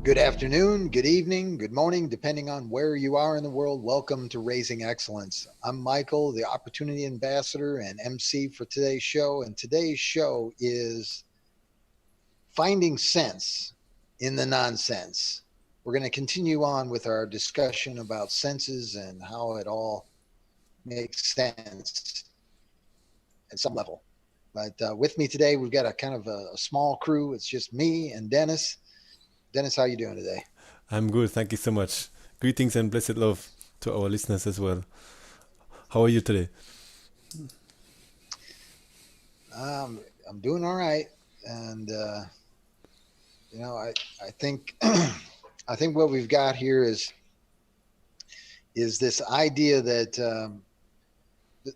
Good afternoon, good evening, good morning, depending on where you are in the world. Welcome to Raising Excellence. I'm Michael, the Opportunity Ambassador and MC for today's show. And today's show is finding sense in the nonsense. We're going to continue on with our discussion about senses and how it all makes sense at some level. But with me today, we've got a kind of a small crew. It's just me and Dennis. Dennis, how you doing today? I'm good, thank you so much. Greetings and blessed love to our listeners as well. How are you today? I'm doing all right, and I think I think what we've got here is this idea that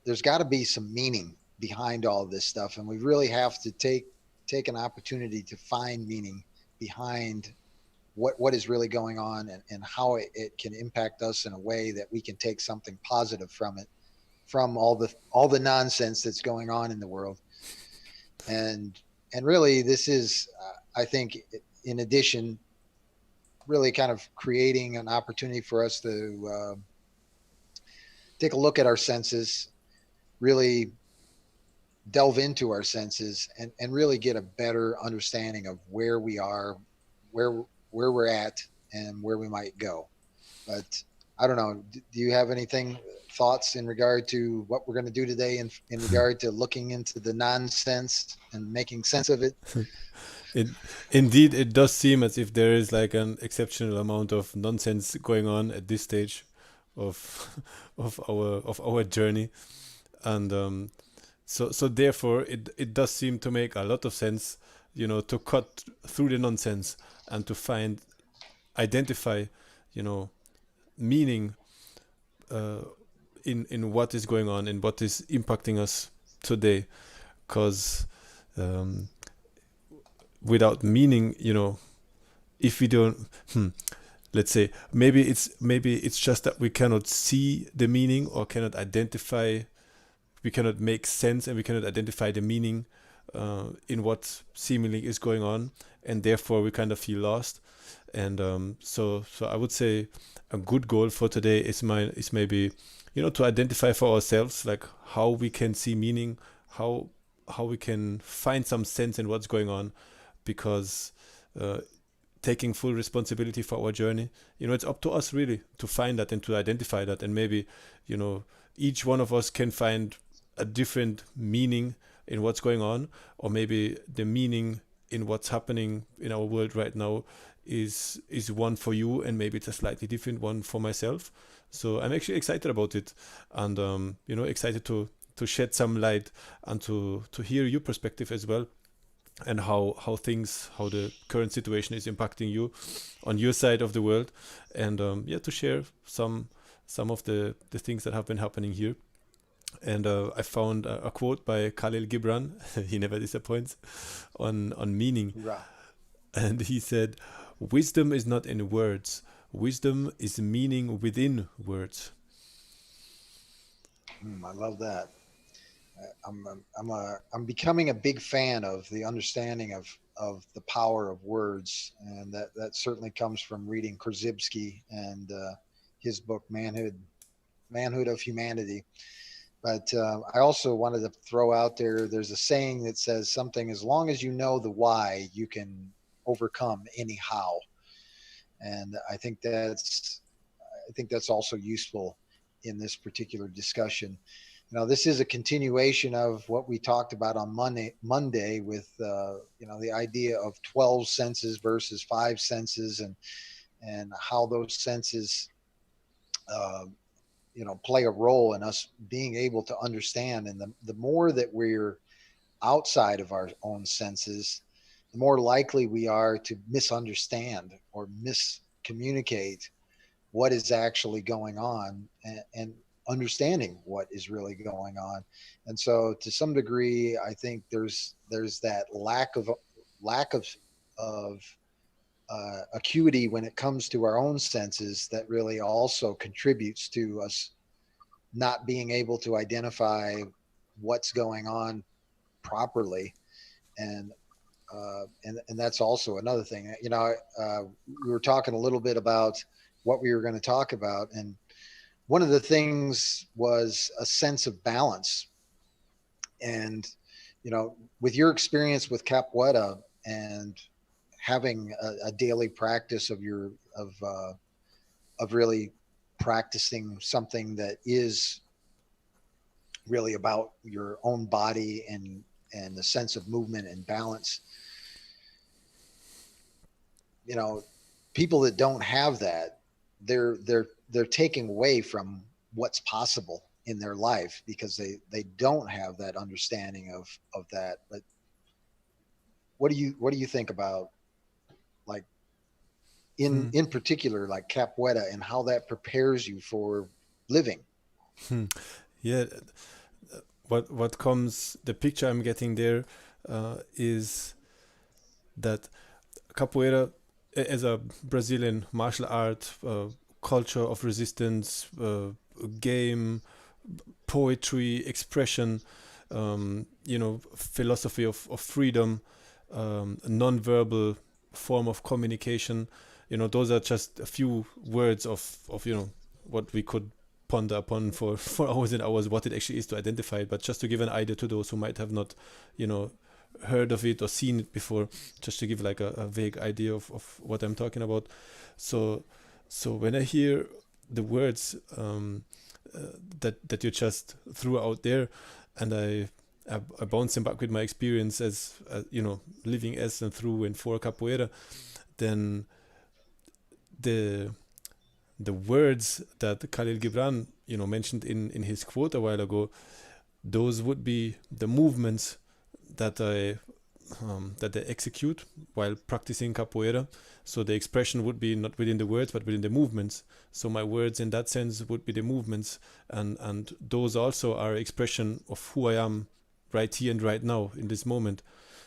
there's got to be some meaning behind all of this stuff, and we really have to take an opportunity to find meaning behind what is really going on and how it can impact us in a way that we can take something positive from it, from all the nonsense that's going on in the world. And really this is I think, in addition, really kind of creating an opportunity for us to take a look at our senses, really delve into our senses, and really get a better understanding of where we are, where where we're at, and where we might go. But I don't know. Do you have anything, thoughts in regard to what we're going to do today in regard to looking into the nonsense and making sense of it? It indeed it does seem as if there is like an exceptional amount of nonsense going on at this stage of of our journey, and so therefore it does seem to make a lot of sense, to cut through the nonsense and to find identify, you know, meaning uh, in what is going on and what is impacting us today, because um, without meaning, if we don't, let's say maybe it's just that we cannot see the meaning or cannot identify, we cannot make sense and we cannot identify the meaning in what seemingly is going on, and therefore we kind of feel lost. And so I would say a good goal for today is maybe, to identify for ourselves like how we can see meaning, how how we can find some sense in what's going on, because uh, taking full responsibility for our journey, it's up to us really to find that and to identify that. And maybe, you know each one of us can find a different meaning in what's going on, or maybe the meaning in what's happening in our world right now is one for you, and maybe it's a slightly different one for myself. So I'm actually excited about it, and excited to shed some light and to hear your perspective as well, and how the current situation is impacting you on your side of the world, and yeah, to share some of the things that have been happening here. And I found a quote by Khalil Gibran. He never disappoints, on meaning. Right. And he said, wisdom is not in words, wisdom is meaning within words. I love that. I'm becoming a big fan of the understanding of the power of words, and that certainly comes from reading Krzyzewski and his book Manhood of Humanity. But I also wanted to throw out there. There's a saying that says something: as long as you know the why, you can overcome any how. And I think that's also useful in this particular discussion. This is a continuation of what we talked about on Monday with the idea of 12 senses versus five senses, and how those senses uh, play a role in us being able to understand. And the more that we're outside of our own senses, the more likely we are to misunderstand or miscommunicate what is actually going on, and understanding what is really going on. And so, to some degree, I think there's that lack of acuity when it comes to our own senses that really also contributes to us not being able to identify what's going on properly. And And that's also another thing. We were talking a little bit about what we were going to talk about, and one of the things was a sense of balance. And with your experience with capoeira and having a daily practice of really practicing something that is really about your own body and the sense of movement and balance, you know people that don't have that, they're taking away from what's possible in their life because they don't have that understanding of that. But what do you think about, like, Hmm. in particular, like capoeira and how that prepares you for living? Hmm. Yeah, what comes, the picture I'm getting there is that capoeira, as a Brazilian martial art, culture of resistance, game, poetry, expression, philosophy of freedom, non-verbal form of communication. Those are just a few words of what we could ponder upon for, for hours and hours, what it actually is to identify it. But just to give an idea to those who might have not, you know, heard of it or seen it before, just to give like a vague idea of what I'm talking about. So, so when I hear the words that you just threw out there, and I bounce them back with my experience as living as and through and for capoeira, then the the words that Khalil Gibran mentioned in his quote a while ago, those would be the movements that I execute while practicing capoeira. So the expression would be not within the words, but within the movements. So my words, in that sense, would be the movements, and those also are expression of who I am right here and right now in this moment.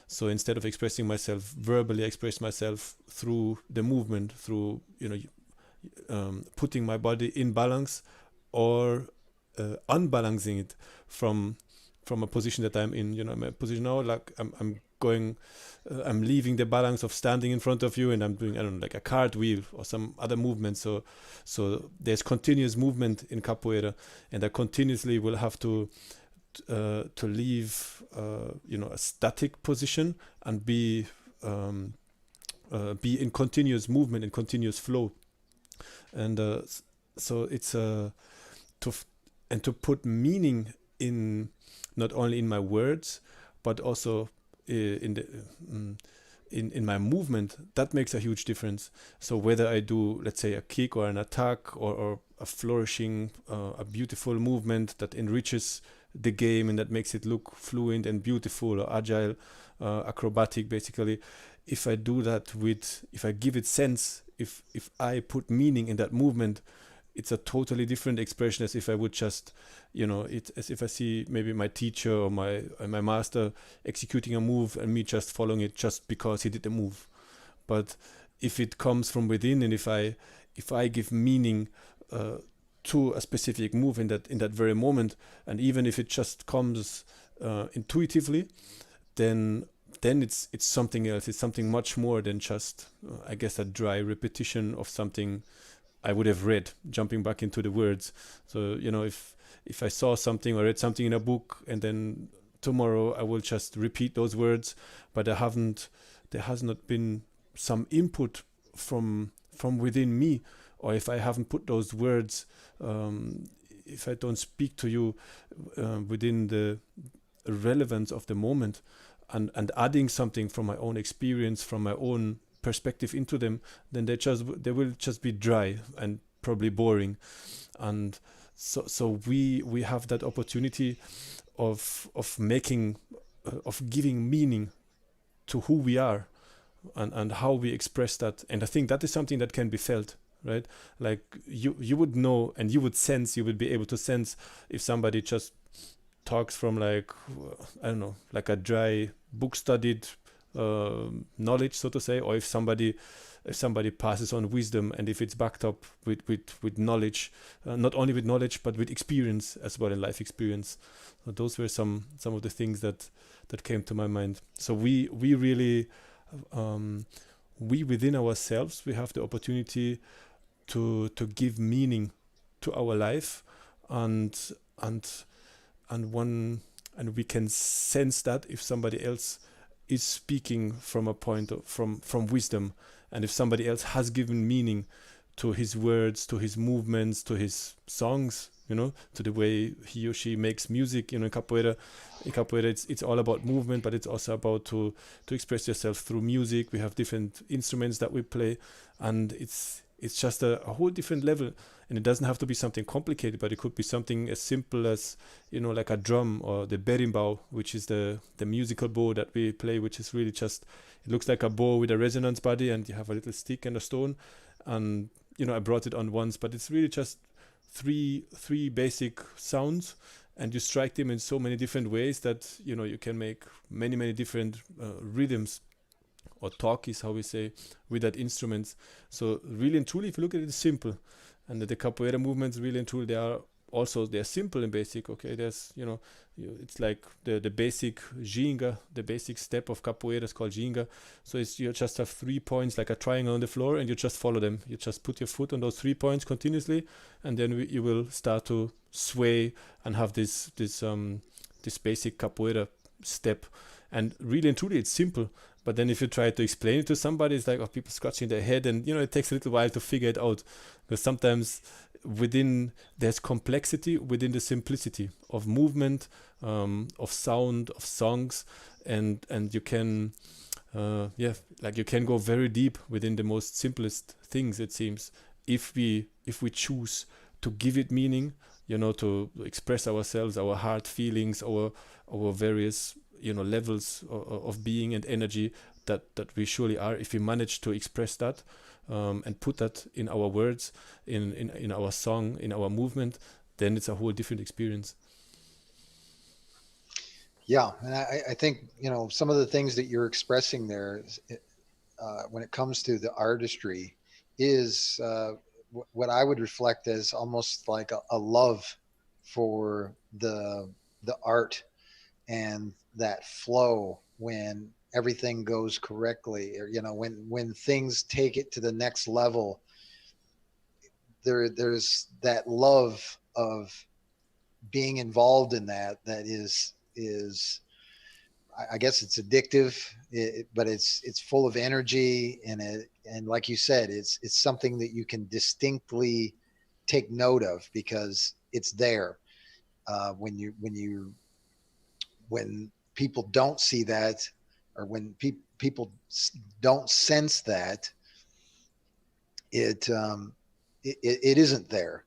So instead of expressing myself verbally, I express myself through the movement, through putting my body in balance or unbalancing it from a position that I'm in. I'm in a position now, like I'm going, I'm leaving the balance of standing in front of you, and I'm doing, I don't know, like a cartwheel or some other movement. So there's continuous movement in capoeira, and I continuously will have to leave, a static position and be in continuous movement and continuous flow. And so it's to f- and to put meaning in, not only in my words, but also in the mm, in my movement. That makes a huge difference. So whether I do, let's say, a kick or an attack, or a flourishing, a beautiful movement that enriches the game and that makes it look fluent and beautiful or agile, acrobatic, basically. If I do that with, if I give it sense, if I put meaning in that movement, it's a totally different expression as if I would just, it as if I see maybe my teacher or my master executing a move and me just following it just because he did the move. But if it comes from within, and if I give meaning uh, to a specific move in that very moment, and even if it just comes intuitively, then it's something else. It's something much more than just, I guess, a dry repetition of something I would have read, jumping back into the words. So, if I saw something or read something in a book, and then tomorrow I will just repeat those words, but there has not been some input from within me, or if I haven't put those words, if I don't speak to you within the relevance of the moment, and adding something from my own experience, from my own perspective into them, then they will just be dry and probably boring. And so we have that opportunity of making, of giving meaning to who we are, and how we express that. And I think that is something that can be felt, right? Like you would know, and you would sense, you would be able to sense if somebody just talks from, like, I don't know, like a dry book studied knowledge, so to say, or if somebody passes on wisdom, and if it's backed up with knowledge, not only with knowledge but with experience as well, in life experience. So those were some of the things that came to my mind. So we really, um, we within ourselves, we have the opportunity to give meaning to our life, and and and one and we can sense that if somebody else is speaking from a point of, from wisdom, and if somebody else has given meaning to his words, to his movements, to his songs, to the way he or she makes music. In capoeira, it's all about movement, but it's also about to express yourself through music. We have different instruments that we play, and it's just a whole different level. And it doesn't have to be something complicated, but it could be something as simple as, like a drum, or the berimbau, which is the musical bow that we play, which is really just, it looks like a bow with a resonance body, and you have a little stick and a stone. And I brought it on once, but it's really just three basic sounds, and you strike them in so many different ways that you can make many different rhythms, or talk is how we say, with that instruments. So really and truly, if you look at it, it's simple. And the capoeira movements, really and truly, they're simple and basic. Okay, there's it's like the basic ginga, the basic step of capoeira is called ginga. So you just have 3 points, like a triangle on the floor, and you just follow them. You just put your foot on those 3 points continuously, and then you will start to sway and have this basic capoeira step. And really and truly, it's simple. But then if you try to explain it to somebody, it's like, oh, people scratching their head, and it takes a little while to figure it out, because sometimes there's complexity within the simplicity of movement, of sound, of songs, and you can, like you can go very deep within the most simplest things. It seems, if we choose to give it meaning, to express ourselves, our heart feelings, our various levels of being and energy that we surely are. If we manage to express that, and put that in our words, in our song, in our movement, then it's a whole different experience. Yeah, and I think some of the things that you're expressing there, when it comes to the artistry, is what I would reflect as almost like a love for the art, and that flow when everything goes correctly, or when things take it to the next level. There's that love of being involved in that is I guess it's addictive, but it's full of energy, and like you said, it's something that you can distinctly take note of, because it's there. When people don't see that, or when people don't sense that, it, it isn't there.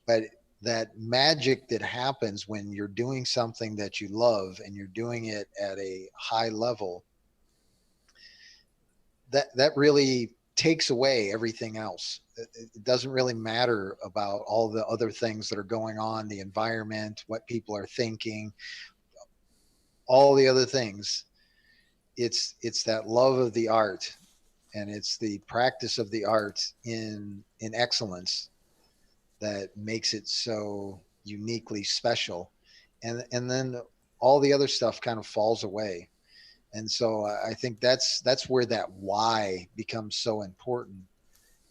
But that magic that happens when you're doing something that you love, and you're doing it at a high level, that really takes away everything else. It doesn't really matter about all the other things that are going on, the environment, what people are thinking, all the other things. It's that love of the art, and it's the practice of the art in excellence that makes it so uniquely special. And then all the other stuff kind of falls away. And so I think that's where that why becomes so important,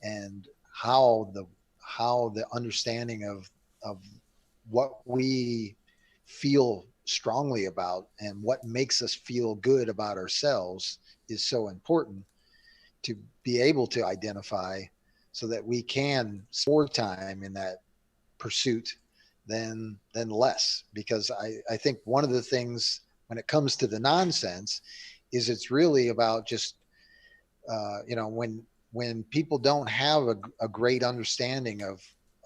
and how the understanding of what we feel strongly about, and what makes us feel good about ourselves, is so important to be able to identify, so that we can spend more time in that pursuit than less. Because I think one of the things when it comes to the nonsense is it's really about just when people don't have a great understanding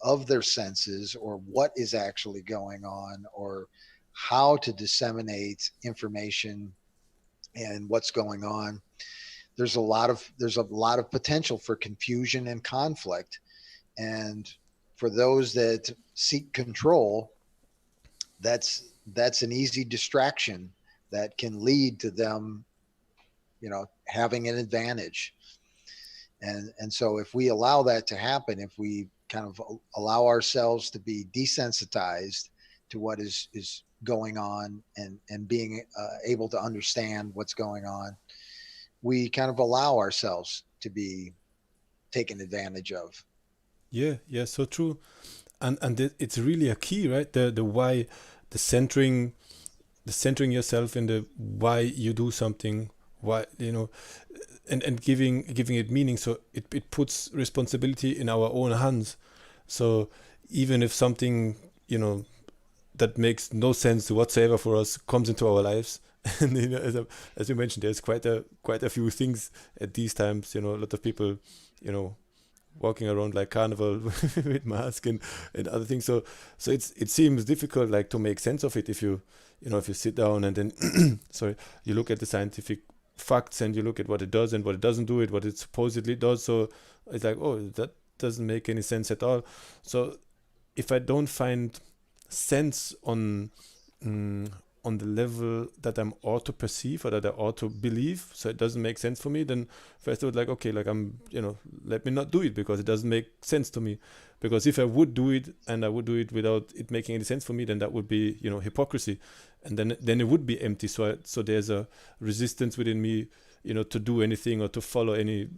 of their senses, or what is actually going on, or how to disseminate information and what's going on. There's a lot of potential for confusion and conflict. And for those that seek control, that's an easy distraction that can lead to them having an advantage. And so if we allow that to happen, if we kind of allow ourselves to be desensitized to what is going on, and being able to understand what's going on, we kind of allow ourselves to be taken advantage of. Yeah, yeah, so true. And it's really a key, right? The why, the centering, the centering yourself in the why you do something, why, and giving it meaning. So it puts responsibility in our own hands. So even if something, that makes no sense whatsoever for us comes into our lives, and as you mentioned, there's quite a few things at these times. A lot of people, you know, walking around like carnival with mask and other things. So it seems difficult, like, to make sense of it if if you sit down and then sorry, you look at the scientific facts and you look at what it does and what it doesn't do, it what it supposedly does. So it's like, oh, that doesn't make any sense at all. So if I don't find sense mm, on the level that I'm ought to perceive or that I ought to believe, so it doesn't make sense for me, then first I would like, okay, like, let me not do it because it doesn't make sense to me. Because if I would do it and I would do it without it making any sense for me, then that would be, hypocrisy, and then it would be empty. So there's a resistance within me, to do anything or to follow any,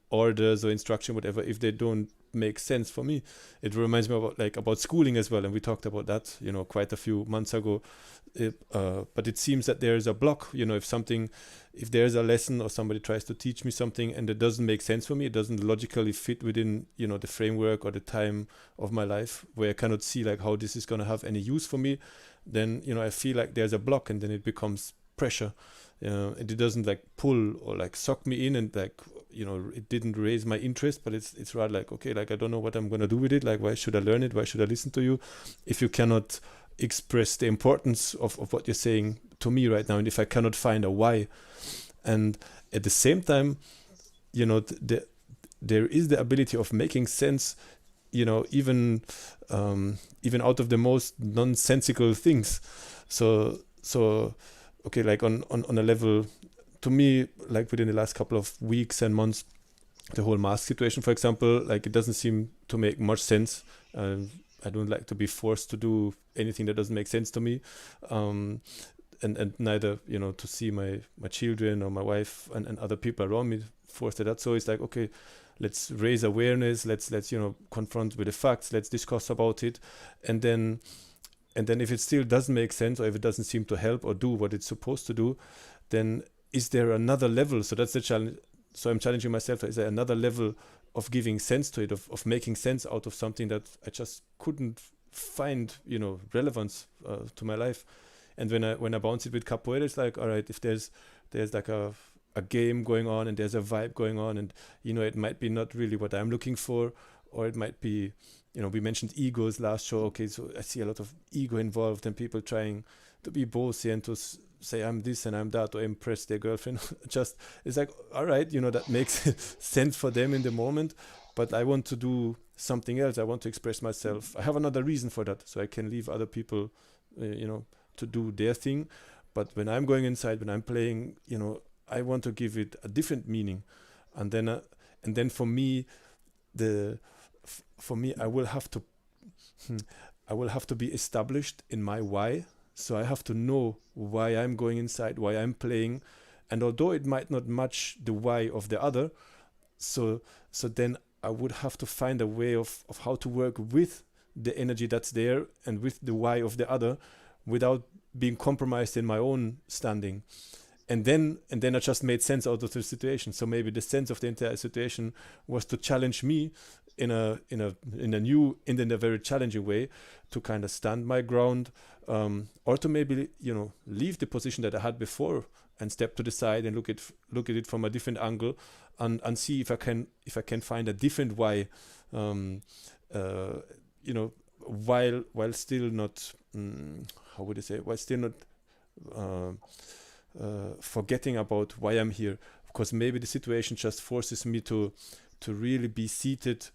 orders or instruction, whatever, if they don't make sense for me. It reminds me about schooling as well, and we talked about that, quite a few months ago. But it seems that there is a block, if there's a lesson or somebody tries to teach me something and it doesn't make sense for me, it doesn't logically fit within, the framework or the time of my life, where I cannot see like how this is going to have any use for me, then, I feel like there's a block, and then it becomes pressure. It doesn't like pull or like suck me in, and like, it didn't raise my interest, but it's rather like, okay, like, I don't know what I'm going to do with it. Like, why should I learn it? Why should I listen to you if you cannot express the importance of what you're saying to me right now, and if I cannot find a why? And at the same time, there is the ability of making sense, even out of the most nonsensical things. So okay, like, on a level, to me, like, within the last couple of weeks and months, the whole mask situation, for example, like, it doesn't seem to make much sense. I don't like to be forced to do anything that doesn't make sense to me. um, and neither, to see my children or my wife and other people around me forced to that. So it's like, okay, let's raise awareness, let's confront with the facts, let's discuss about it, and then if it still doesn't make sense, or if it doesn't seem to help or do what it's supposed to do, then is there another level? So that's the challenge. So I'm challenging myself, is there another level of giving sense to it, of making sense out of something that I just couldn't find, relevance to my life? And when I bounce it with capoeira, it's like, all right, if there's like a game going on and there's a vibe going on, and it might be not really what I'm looking for, or it might be, we mentioned egos last show. Okay, so I see a lot of ego involved, and people trying to be bossy and to say I'm this and I'm that, or impress their girlfriend. Just, it's like, all right, that makes sense for them in the moment, but I want to do something else. I want to express myself. I have another reason for that, so I can leave other people, to do their thing. But when I'm going inside, when I'm playing, I want to give it a different meaning, and then for me, the for me, hmm, I will have to be established in my why. So I have to know why I'm going inside, why I'm playing, and although it might not match the why of the other, so then I would have to find a way of how to work with the energy that's there and with the why of the other, without being compromised in my own standing. And then I just made sense out of the situation. So maybe the sense of the entire situation was to challenge me in a very challenging way, to kind of stand my ground, or to maybe, leave the position that I had before and step to the side and look at it from a different angle, and see if I can find a different why, um, uh, while still not, how would I say, while still not, uh, forgetting about why I'm here, because maybe the situation just forces me to really be seated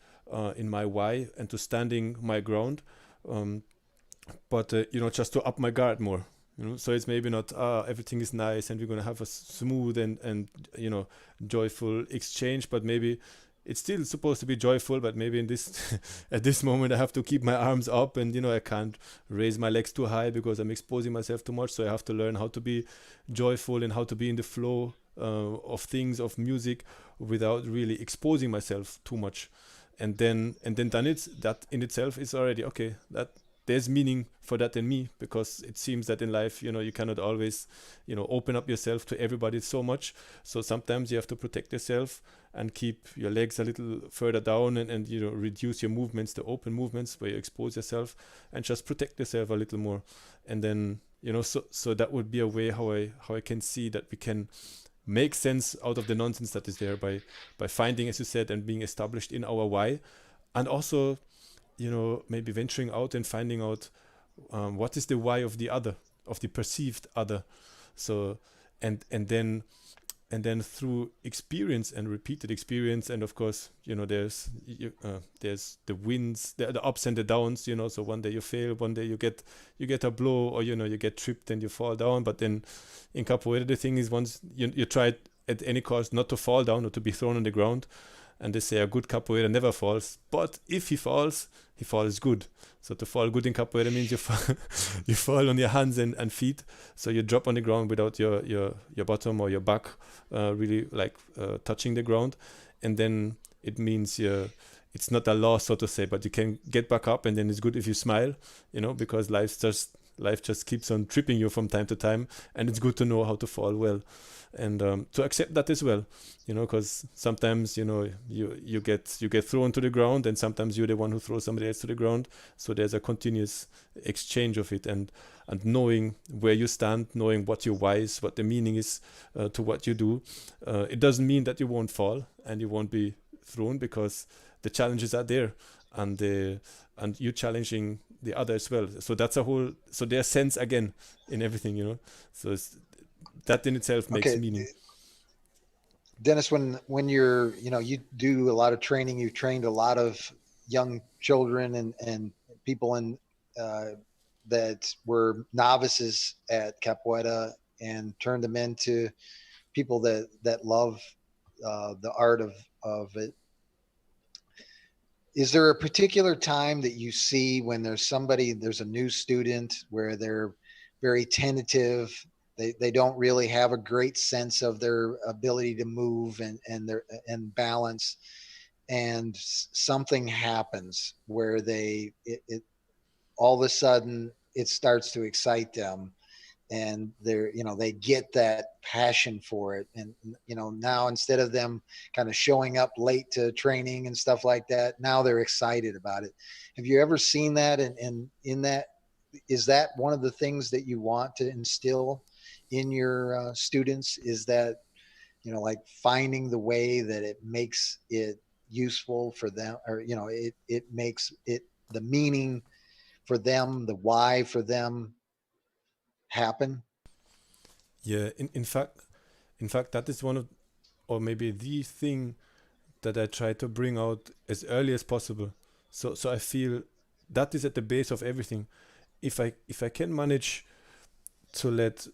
in my why and to standing my ground, um, but just to up my guard more. So it's maybe not everything is nice and we're going to have a smooth and you know joyful exchange, but maybe it's still supposed to be joyful, but maybe in this at this moment I have to keep my arms up, and I can't raise my legs too high because I'm exposing myself too much. So I have to learn how to be joyful and how to be in the flow of things, of music, without really exposing myself too much. And then it's that in itself is already okay. That there's meaning for that in me, because it seems that in life, you cannot always, open up yourself to everybody so much. So sometimes you have to protect yourself and keep your legs a little further down, and reduce your movements, the open movements where you expose yourself, and just protect yourself a little more. And then, so that would be a way how I can see that we can make sense out of the nonsense that is there by finding, as you said, and being established in our why. And also, maybe venturing out and finding out what is the why of the other, of the perceived other. So, and then through experience and repeated experience, and of course, there's the wins, the ups and the downs. So one day you fail, one day you get a blow, or you get tripped and you fall down. But then in capoeira, the thing is, once you try at any cost not to fall down or to be thrown on the ground, and they say a good capoeira never falls, but if he falls good. So to fall good in capoeira means you fall, you fall on your hands and feet, so you drop on the ground without your bottom or your back really like touching the ground. And then it means it's not a loss, so to say, but you can get back up, and then it's good if you smile, because life just keeps on tripping you from time to time, and it's good to know how to fall well, and to accept that as well, because sometimes you get thrown to the ground, and sometimes you're the one who throws somebody else to the ground. So there's a continuous exchange of it, and knowing where you stand, knowing what your why is, what the meaning is to what you do. It doesn't mean that you won't fall and you won't be thrown, because the challenges are there, and you challenging the other as well. So that's a whole. So there's sense again in everything. So that in itself makes Okay, meaning. Dennis, when you're, you do a lot of training, you've trained a lot of young children and people uh, that were novices at capoeira, and turned them into people that love the art of it. Is there a particular time that you see when there's a new student where they're very tentative, they don't really have a great sense of their ability to move and balance, and something happens where all of a sudden it starts to excite them, and they get that passion for it, and now instead of them kind of showing up late to training and stuff like that, now they're excited about it. Have you ever seen that? And in that, is that one of the things that you want to instill in your students, is that like finding the way that it makes it useful for them, or it makes it the meaning for them, the why for them happen? Yeah, in fact that is one of, or maybe the thing that I try to bring out as early as possible. So I feel that is at the base of everything. If I can manage to let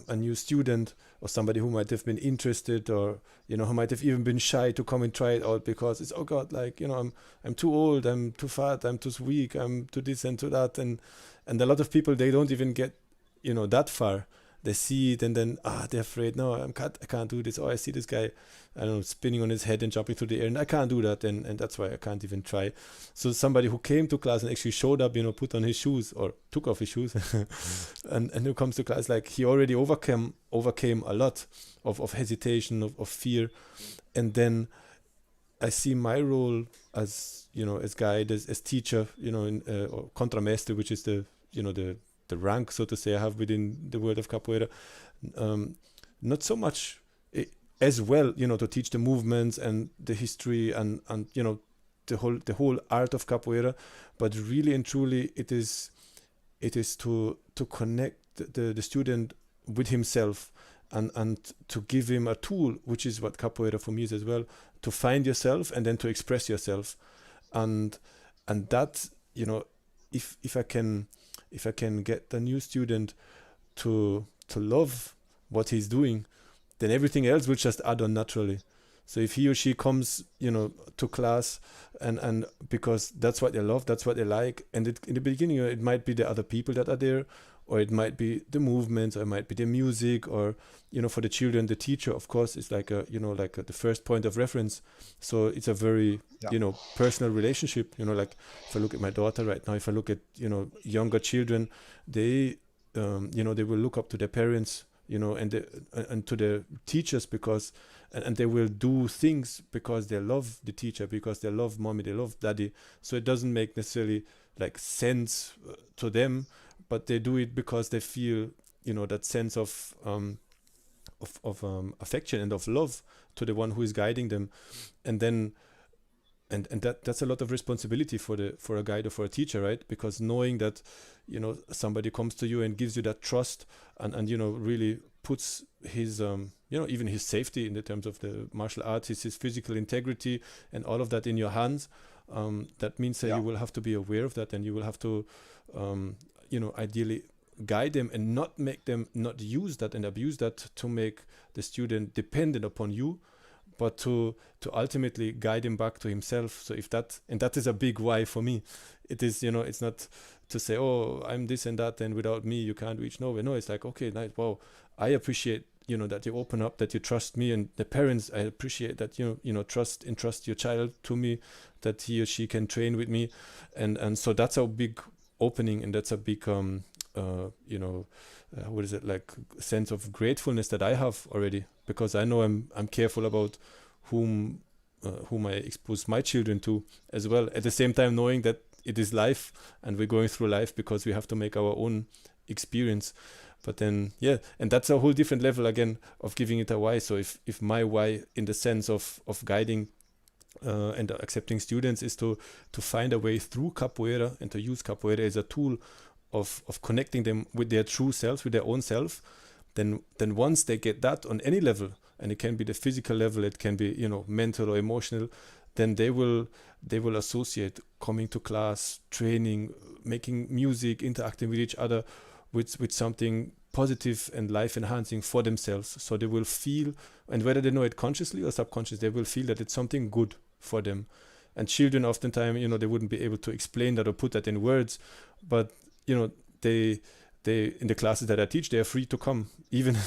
a new student, or somebody who might have been interested, or who might have even been shy, to come and try it out, because it's, oh god, like, I'm too old, I'm too fat, I'm too weak, I'm too this and to that, and a lot of people, they don't even get that far. They see it, and then they're afraid. No, I can't do this. Oh, I see this guy, I don't know, spinning on his head and jumping through the air, and I can't do that, and that's why I can't even try. So somebody who came to class and actually showed up, put on his shoes or took off his shoes, and who comes to class, like, he already overcame a lot of hesitation, of fear. And then I see my role as guide, as teacher, in or contramestre, which is the rank, so to say, I have within the world of capoeira. Um, Not so much as well, to teach the movements and the history, and the whole art of capoeira, but really and truly, it is to connect the student with himself, and to give him a tool, which is what capoeira for me is as well, to find yourself and then to express yourself. And and that, if I can get the new student to love what he's doing, then everything else will just add on naturally. So if he or she comes, to class, and because that's what they love, that's what they like, and in the beginning, it might be the other people that are there, or it might be the movements, or it might be the music, or for the children, the teacher, of course, is like the first point of reference. So it's a very Yeah. personal relationship. Like if I look at my daughter right now, if I look at younger children, they they will look up to their parents, and to the teachers, because and they will do things because they love the teacher, because they love mommy, they love daddy. So it doesn't make necessarily like sense to them, but they do it because they feel that sense of affection and of love to the one who is guiding them. And then and that's a lot of responsibility for a guide or for a teacher, right? Because knowing that somebody comes to you and gives you that trust, and really puts his even his safety in the terms of the martial arts, his physical integrity and all of that in your hands. That means that Yeah. you will have to be aware of that, and you will have to ideally guide them, and not make them not use that and abuse that to make the student dependent upon you, but to ultimately guide him back to himself. So if that, and that is a big why for me, it is, it's not to say, oh, I'm this and that, and without me you can't reach nowhere. No, it's like, okay, nice, wow, I appreciate that you open up, that you trust me, and the parents, I appreciate that trust your child to me, that he or she can train with me. And so that's a big opening, and that's a big what is it, like, sense of gratefulness that I have already, because I know I'm careful about whom whom I expose my children to as well. At the same time, knowing that it is life, and we're going through life because we have to make our own experience. But then, yeah, and that's a whole different level again of giving it a why. So if my why, in the sense of guiding and accepting students, is to find a way through capoeira, and to use capoeira as a tool of connecting them with their true selves, with their own self, then once they get that on any level, and it can be the physical level, it can be mental or emotional, then they will associate coming to class, training, making music, interacting with each other, with something positive and life enhancing for themselves. So they will feel, and whether they know it consciously or subconsciously, they will feel that it's something good for them. And children, oftentimes, they wouldn't be able to explain that or put that in words, but you know they in the classes that I teach, they are free to come, even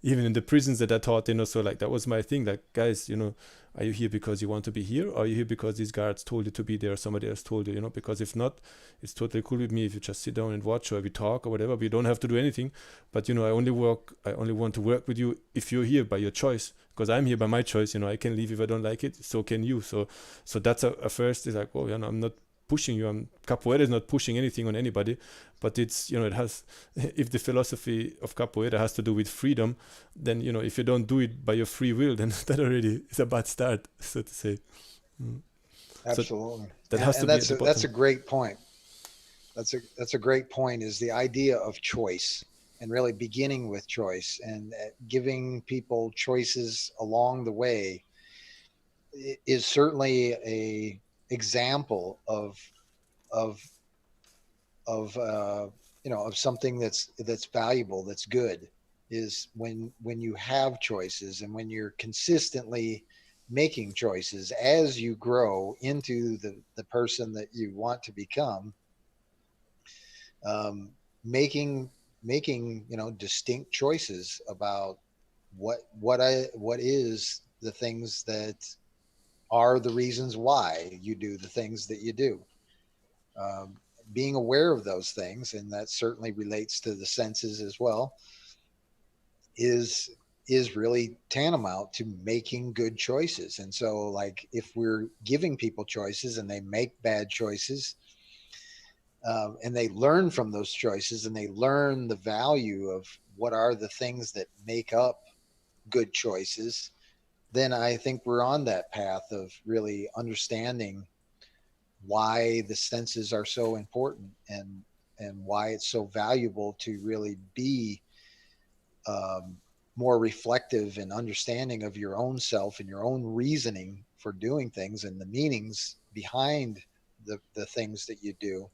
even in the prisons that I taught. So like, that was my thing, like, guys, are you here because you want to be here, or are you here because these guards told you to be there, or somebody else told you? Because if not, it's totally cool with me if you just sit down and watch, or we talk or whatever. We don't have to do anything, but I only want to work with you if you're here by your choice, because I'm here by my choice. I can leave if I don't like it, so can you. So that's a first, is like, oh, I'm not pushing you. Capoeira is not pushing anything on anybody, but it's, it has, if the philosophy of capoeira has to do with freedom, then, if you don't do it by your free will, then that already is a bad start, so to say. Mm. So Absolutely. that And, has to and be at that's the that's a bottom. great point. That's a great point, is the idea of choice, and really beginning with choice, and giving people choices along the way is certainly a example of of something that's valuable, that's good, is when you have choices, and when you're consistently making choices as you grow into the person that you want to become, um, making making distinct choices about what is the things that are the reasons why you do the things that you do. um, Being aware of those things, and that certainly relates to the senses as well, is is really tantamount to making good choices. And so, like, if we're giving people choices and they make bad choices, and they learn from those choices, and they learn the value of what are the things that make up good choices, then I think we're on that path of really understanding why the senses are so important, and why it's so valuable to really be um, more reflective and understanding of your own self and your own reasoning for doing things, and the meanings behind the things that you do.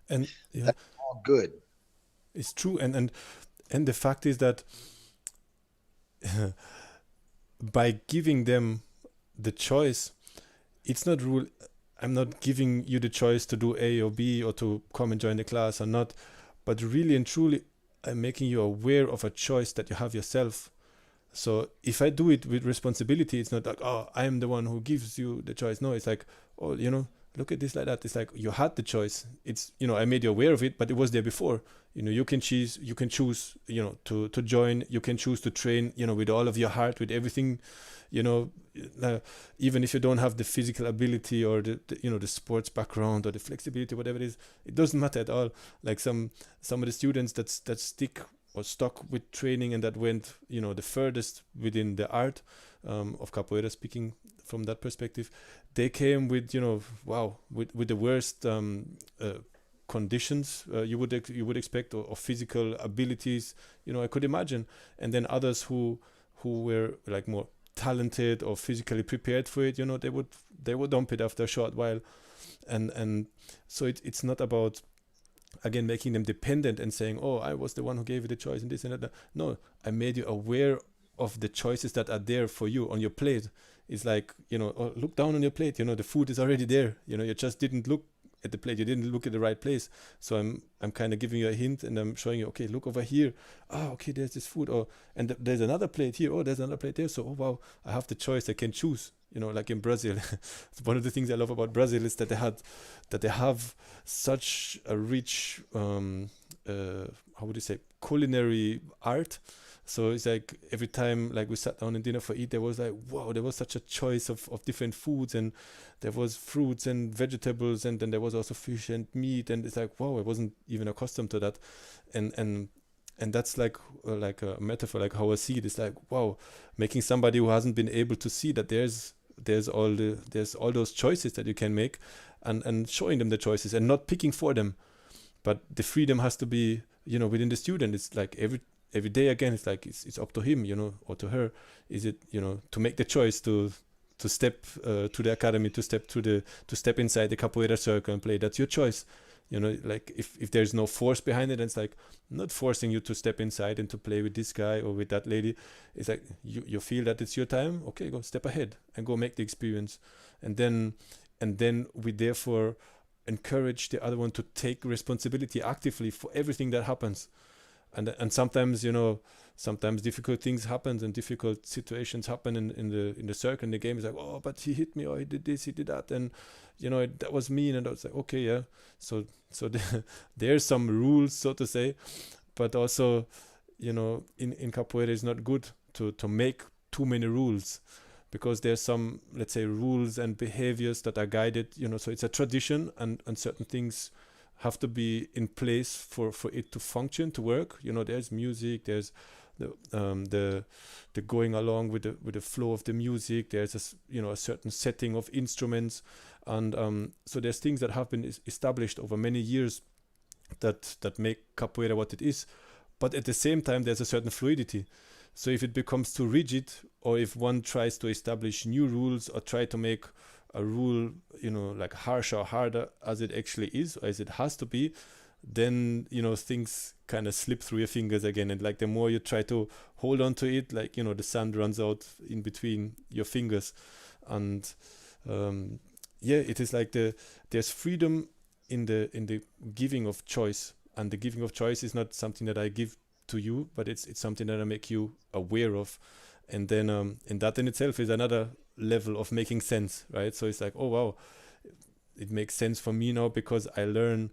And yeah, That's all good. it's true. And and the fact is that by giving them the choice, it's not rule. I'm not giving you the choice to do A or B or to come and join the class or not, but really and truly, I'm making you aware of a choice that you have yourself. So if I do it with responsibility, it's not like, oh, I am the one who gives you the choice. No, it's like, oh, look at this like that. It's like you had the choice. It's, I made you aware of it, but it was there before. You can choose, to join. You can choose to train, with all of your heart, with everything, you know, uh, even if you don't have the physical ability or the sports background or the flexibility, whatever it is, it doesn't matter at all. Like some of the students that stick or stuck with training and that went the furthest within the art of capoeira, speaking from that perspective, they came with wow, with the worst conditions you would expect, or physical abilities, I could imagine. And then others who were like more talented or physically prepared for it, they would dump it after a short while. And so it's not about, again, making them dependent and saying, oh, I was the one who gave you the choice and this and that. No, I made you aware of the choices that are there for you on your plate. It's like, oh, look down on your plate, the food is already there. You just didn't look at the plate, you didn't look at the right place. So I'm kind of giving you a hint, and I'm showing you, okay, look over here. Oh, okay, there's this food. Oh, and there's another plate here. Oh, there's another plate there. So, oh wow, I have the choice, I can choose. Like in Brazil. One of the things I love about Brazil is that they have such a rich, how would you say, culinary art. So it's like every time, like, we sat down in dinner for eat, there was like, wow, there was such a choice of different foods, and there was fruits and vegetables, and then there was also fish and meat, and it's like, wow, I wasn't even accustomed to that. And that's like a metaphor, like how I see it. It's like, wow, making somebody who hasn't been able to see that there's all those choices that you can make, and showing them the choices and not picking for them. But the freedom has to be, within the student. It's like every day, again, it's like it's up to him, or to her. Is it, to make the choice to step to the academy, to step inside the capoeira circle and play. That's your choice. Like, if there's no force behind it, it's like, I'm not forcing you to step inside and to play with this guy or with that lady. It's like, you feel that it's your time. Okay, go step ahead and go make the experience. And then we therefore encourage the other one to take responsibility actively for everything that happens. And sometimes, sometimes difficult things happen and difficult situations happen in the circle, in the game. Is like, oh, but he hit me, or he did this, he did that, and that was mean. And I was like, okay, yeah. So there's some rules, so to say, but also, in capoeira, it's not good to make too many rules, because there's some, let's say, rules and behaviors that are guided. So it's a tradition, and certain things have to be in place for it to function, to work. There's music, there's the going along with the flow of the music. There's a certain setting of instruments, and so there's things that have been established over many years that make capoeira what it is. But at the same time, there's a certain fluidity. So if it becomes too rigid, or if one tries to establish new rules or try to make a rule, like harsher or harder as it actually is, or as it has to be, then, things kind of slip through your fingers again. And like, the more you try to hold on to it, like, the sand runs out in between your fingers. And yeah, it is like there's freedom in the giving of choice. And the giving of choice is not something that I give to you, but it's something that I make you aware of. And then and that in itself is another level of making sense, right? So it's like, oh wow, it makes sense for me now, because I learn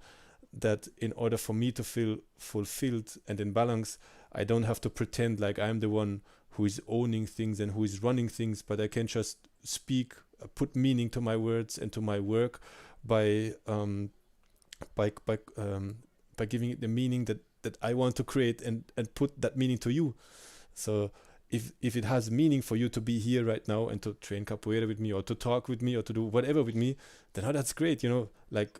that in order for me to feel fulfilled and in balance, I don't have to pretend like I'm the one who is owning things and who is running things, but I can just speak, put meaning to my words and to my work by by by by giving it the meaning that I want to create, and put that meaning to you. So if it has meaning for you to be here right now and to train capoeira with me, or to talk with me, or to do whatever with me, then that's great. Like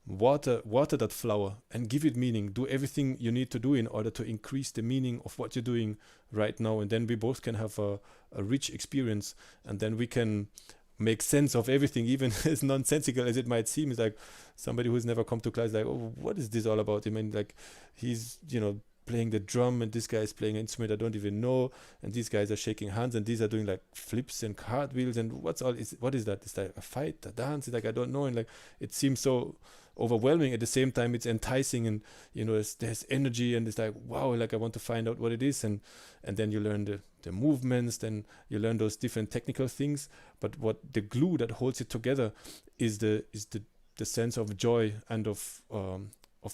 water that flower and give it meaning. Do everything you need to do in order to increase the meaning of what you're doing right now, and then we both can have a rich experience, and then we can make sense of everything, even as nonsensical as it might seem. It's like somebody who's never come to class, like, oh, what is this all about? I mean, like, he's playing the drum, and this guy is playing an instrument I don't even know, and these guys are shaking hands, and these are doing like flips and cartwheels, and what is that? It's like a fight, a dance. It's like I don't know, and like it seems so overwhelming. At the same time, it's enticing, and there's energy, and it's like wow, like I want to find out what it is, and then you learn the movements, then you learn those different technical things. But what the glue that holds it together is the sense of joy and of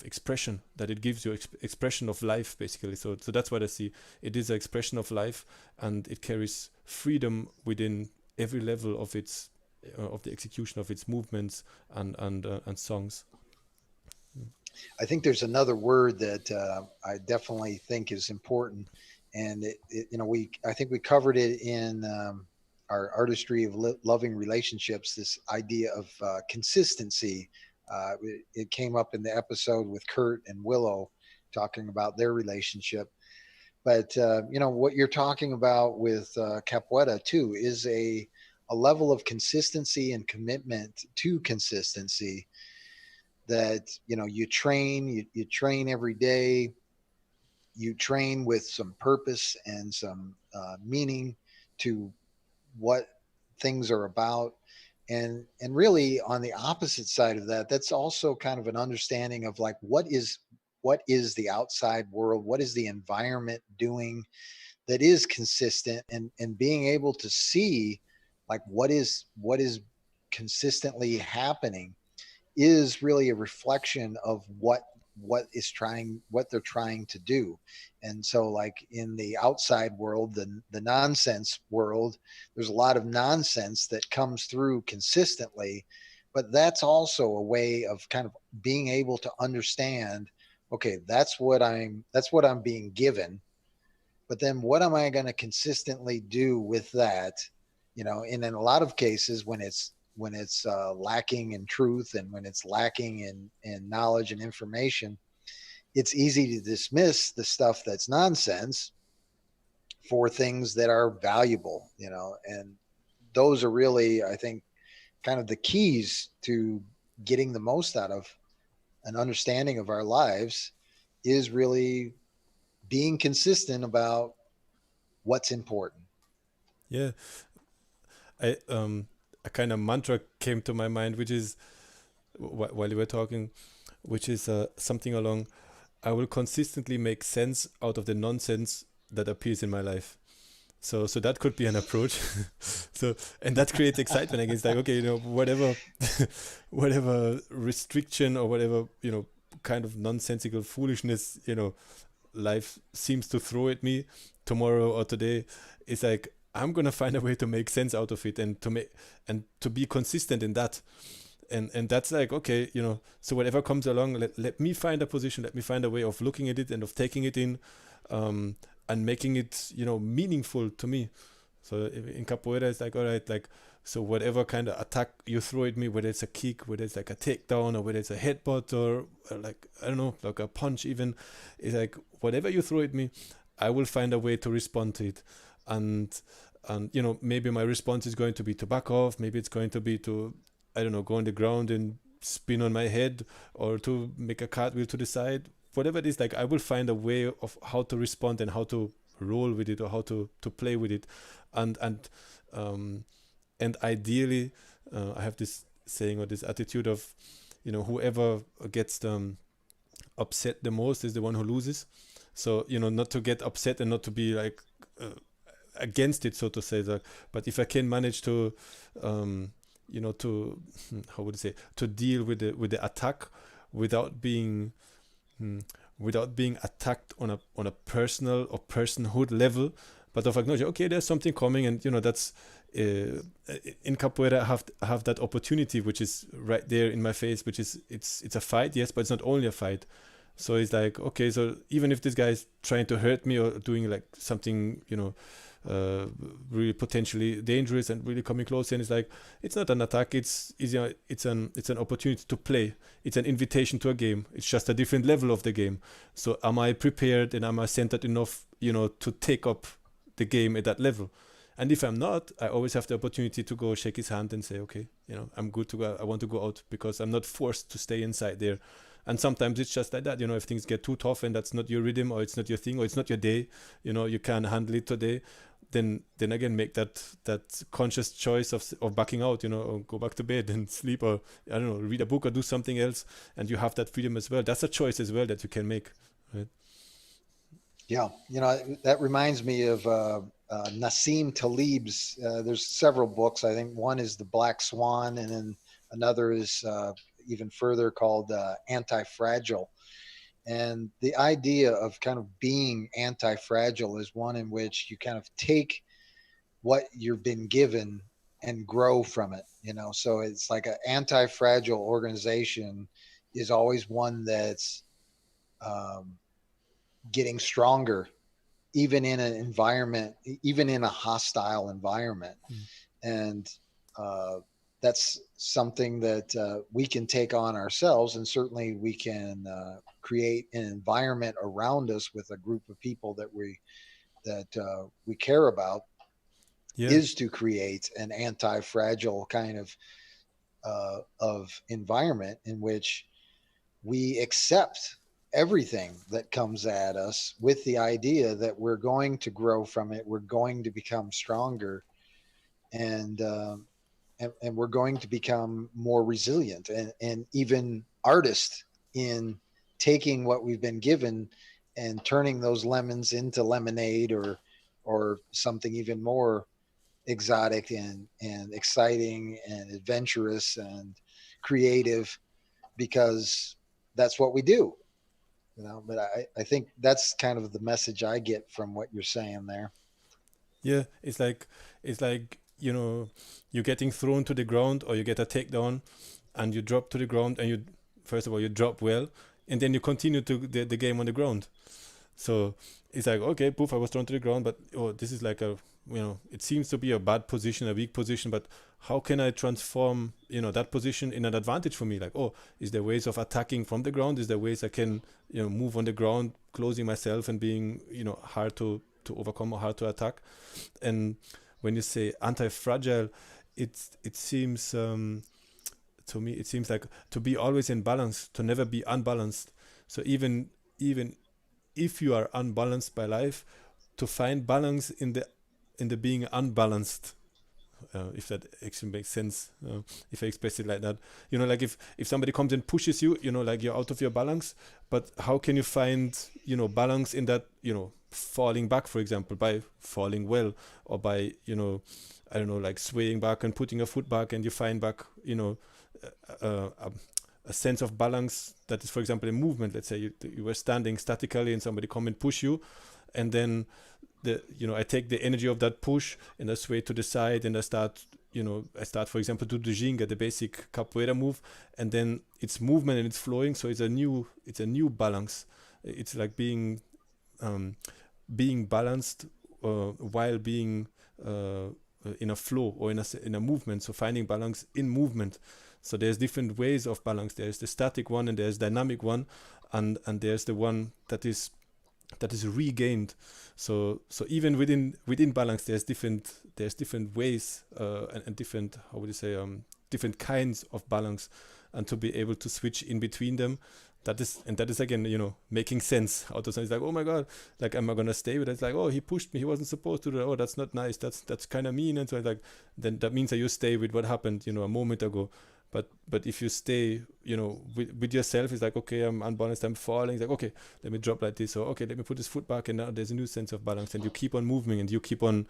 expression that it gives you, expression of life basically. So that's what I see. It is an expression of life, and it carries freedom within every level of its of the execution of its movements and songs. I think there's another word that I definitely think is important, and I think we covered it in our artistry of loving relationships. This idea of consistency. It came up in the episode with Kurt and Willow talking about their relationship. But what you're talking about with capoeira too is a level of consistency and commitment to consistency that you train every day, you train with some purpose and some meaning to what things are about. And really on the opposite side of that, that's also kind of an understanding of like what is the outside world, what is the environment doing that is consistent, and being able to see like what is consistently happening is really a reflection of what they're trying to do. And so like in the outside world, the nonsense world, there's a lot of nonsense that comes through consistently, but that's also a way of kind of being able to understand, okay, that's what I'm being given, but then what am I going to consistently do with that? And in a lot of cases, when it's lacking in truth, and when it's lacking in knowledge and information, it's easy to dismiss the stuff that's nonsense for things that are valuable. And those are really, I think, kind of the keys to getting the most out of an understanding of our lives, is really being consistent about what's important. Yeah, a kind of mantra came to my mind, which is while you were talking, which is something along, I will consistently make sense out of the nonsense that appears in my life. So that could be an approach. So, and that creates excitement. Again, it's like, okay, whatever whatever restriction or whatever, kind of nonsensical foolishness, life seems to throw at me tomorrow or today, it's like I'm gonna find a way to make sense out of it, and to be consistent in that. And that's like, okay, so whatever comes along, let me find a position, let me find a way of looking at it and of taking it in, and making it meaningful to me. So in capoeira, it's like, all right, like, so whatever kind of attack you throw at me, whether it's a kick, whether it's like a takedown, or whether it's a headbutt, or like, I don't know, like a punch even, it's like whatever you throw at me, I will find a way to respond to it. And maybe my response is going to be to back off, maybe it's going to be to, I don't know, go on the ground and spin on my head, or to make a cartwheel to the side. Whatever it is, like I will find a way of how to respond and how to roll with it, or how to play with it. And ideally, I have this saying, or this attitude of, whoever gets upset the most is the one who loses. So, not to get upset and not to be like against it, so to say. That, but if I can manage to, to, how would I say, to deal with the attack without being attacked on a personal or personhood level, but of acknowledging, okay, there's something coming, and that's in capoeira I have that opportunity, which is right there in my face, which is it's a fight, yes, but it's not only a fight. So it's like, okay, so even if this guy is trying to hurt me or doing like something, really potentially dangerous and really coming close, and it's like, it's not an attack, it's an opportunity to play. It's an invitation to a game. It's just a different level of the game. So am I prepared, and am I centered enough, to take up the game at that level? And if I'm not, I always have the opportunity to go shake his hand and say, okay, I'm good to go. I want to go out, because I'm not forced to stay inside there. And sometimes it's just like that, you know, if things get too tough and that's not your rhythm, or it's not your thing, or it's not your day, you know, you can't handle it today, then again make that conscious choice of backing out, you know, or go back to bed and sleep, or I don't know, read a book or do something else, and you have that freedom as well. That's a choice as well that you can make, right? Yeah, that reminds me of Nassim Talib's. There's several books. I think one is The Black Swan, and then another is even further called Antifragile. And the idea of kind of being anti-fragile is one in which you kind of take what you've been given and grow from it. So it's like an anti-fragile organization is always one that's um, getting stronger, even in an environment, even in a hostile environment. Mm. And uh, that's something that we can take on ourselves, and certainly we can create an environment around us with a group of people that we care about, Yeah. is to create an anti-fragile kind of environment in which we accept everything that comes at us with the idea that we're going to grow from it, we're going to become stronger, and and we're going to become more resilient and even artist in taking what we've been given and turning those lemons into lemonade, or something even more exotic and exciting and adventurous and creative, because that's what we do. But I think that's kind of the message I get from what you're saying there. Yeah, it's like you know, you're getting thrown to the ground, or you get a takedown, and you drop to the ground, and you first of all you drop well, and then you continue to the game on the ground. So it's like, okay, poof, I was thrown to the ground, but oh, this is like a, you know, it seems to be a bad position, a weak position, but how can I transform, you know, that position in an advantage for me? Like, oh, is there ways of attacking from the ground? Is there ways I can, you know, move on the ground, closing myself and being, you know, hard to overcome or hard to attack? And when you say anti-fragile, it seems to me it seems like to be always in balance, to never be unbalanced. So even if you are unbalanced by life, to find balance in the being unbalanced, if that actually makes sense, if I express it like that. You know, like if somebody comes and pushes you, you know, like you're out of your balance, but how can you find, you know, balance in that, you know, falling back, for example, by falling well, or by, you know, I don't know, like swaying back and putting a foot back, and you find back, you know, a sense of balance that is, for example, in movement. Let's say you were standing statically and somebody come and push you, and then I take the energy of that push and I sway to the side, and I start, for example, to do the Ginga, the basic capoeira move, and then it's movement and it's flowing, so it's a new balance. It's like um, being balanced while being in a flow, or in a movement. So finding balance in movement. So there's different ways of balance. There's the static one, and there's dynamic one, and there's the one that is regained. So even within balance, there's different ways, and different, how would you say, different kinds of balance, and to be able to switch in between them, that is again, you know, making sense out of something. It's like, oh my god, like, am I gonna stay with it? It's like, oh, he pushed me, he wasn't supposed to do that. Oh, that's not nice, that's kind of mean. And so it's like, then that means that you stay with what happened, you know, a moment ago. But if you stay, you know, with yourself, it's like, okay, I'm unbalanced, I'm falling. It's like, okay, let me drop like this, or okay, let me put this foot back, and now there's a new sense of balance, and you keep on moving, and you keep on.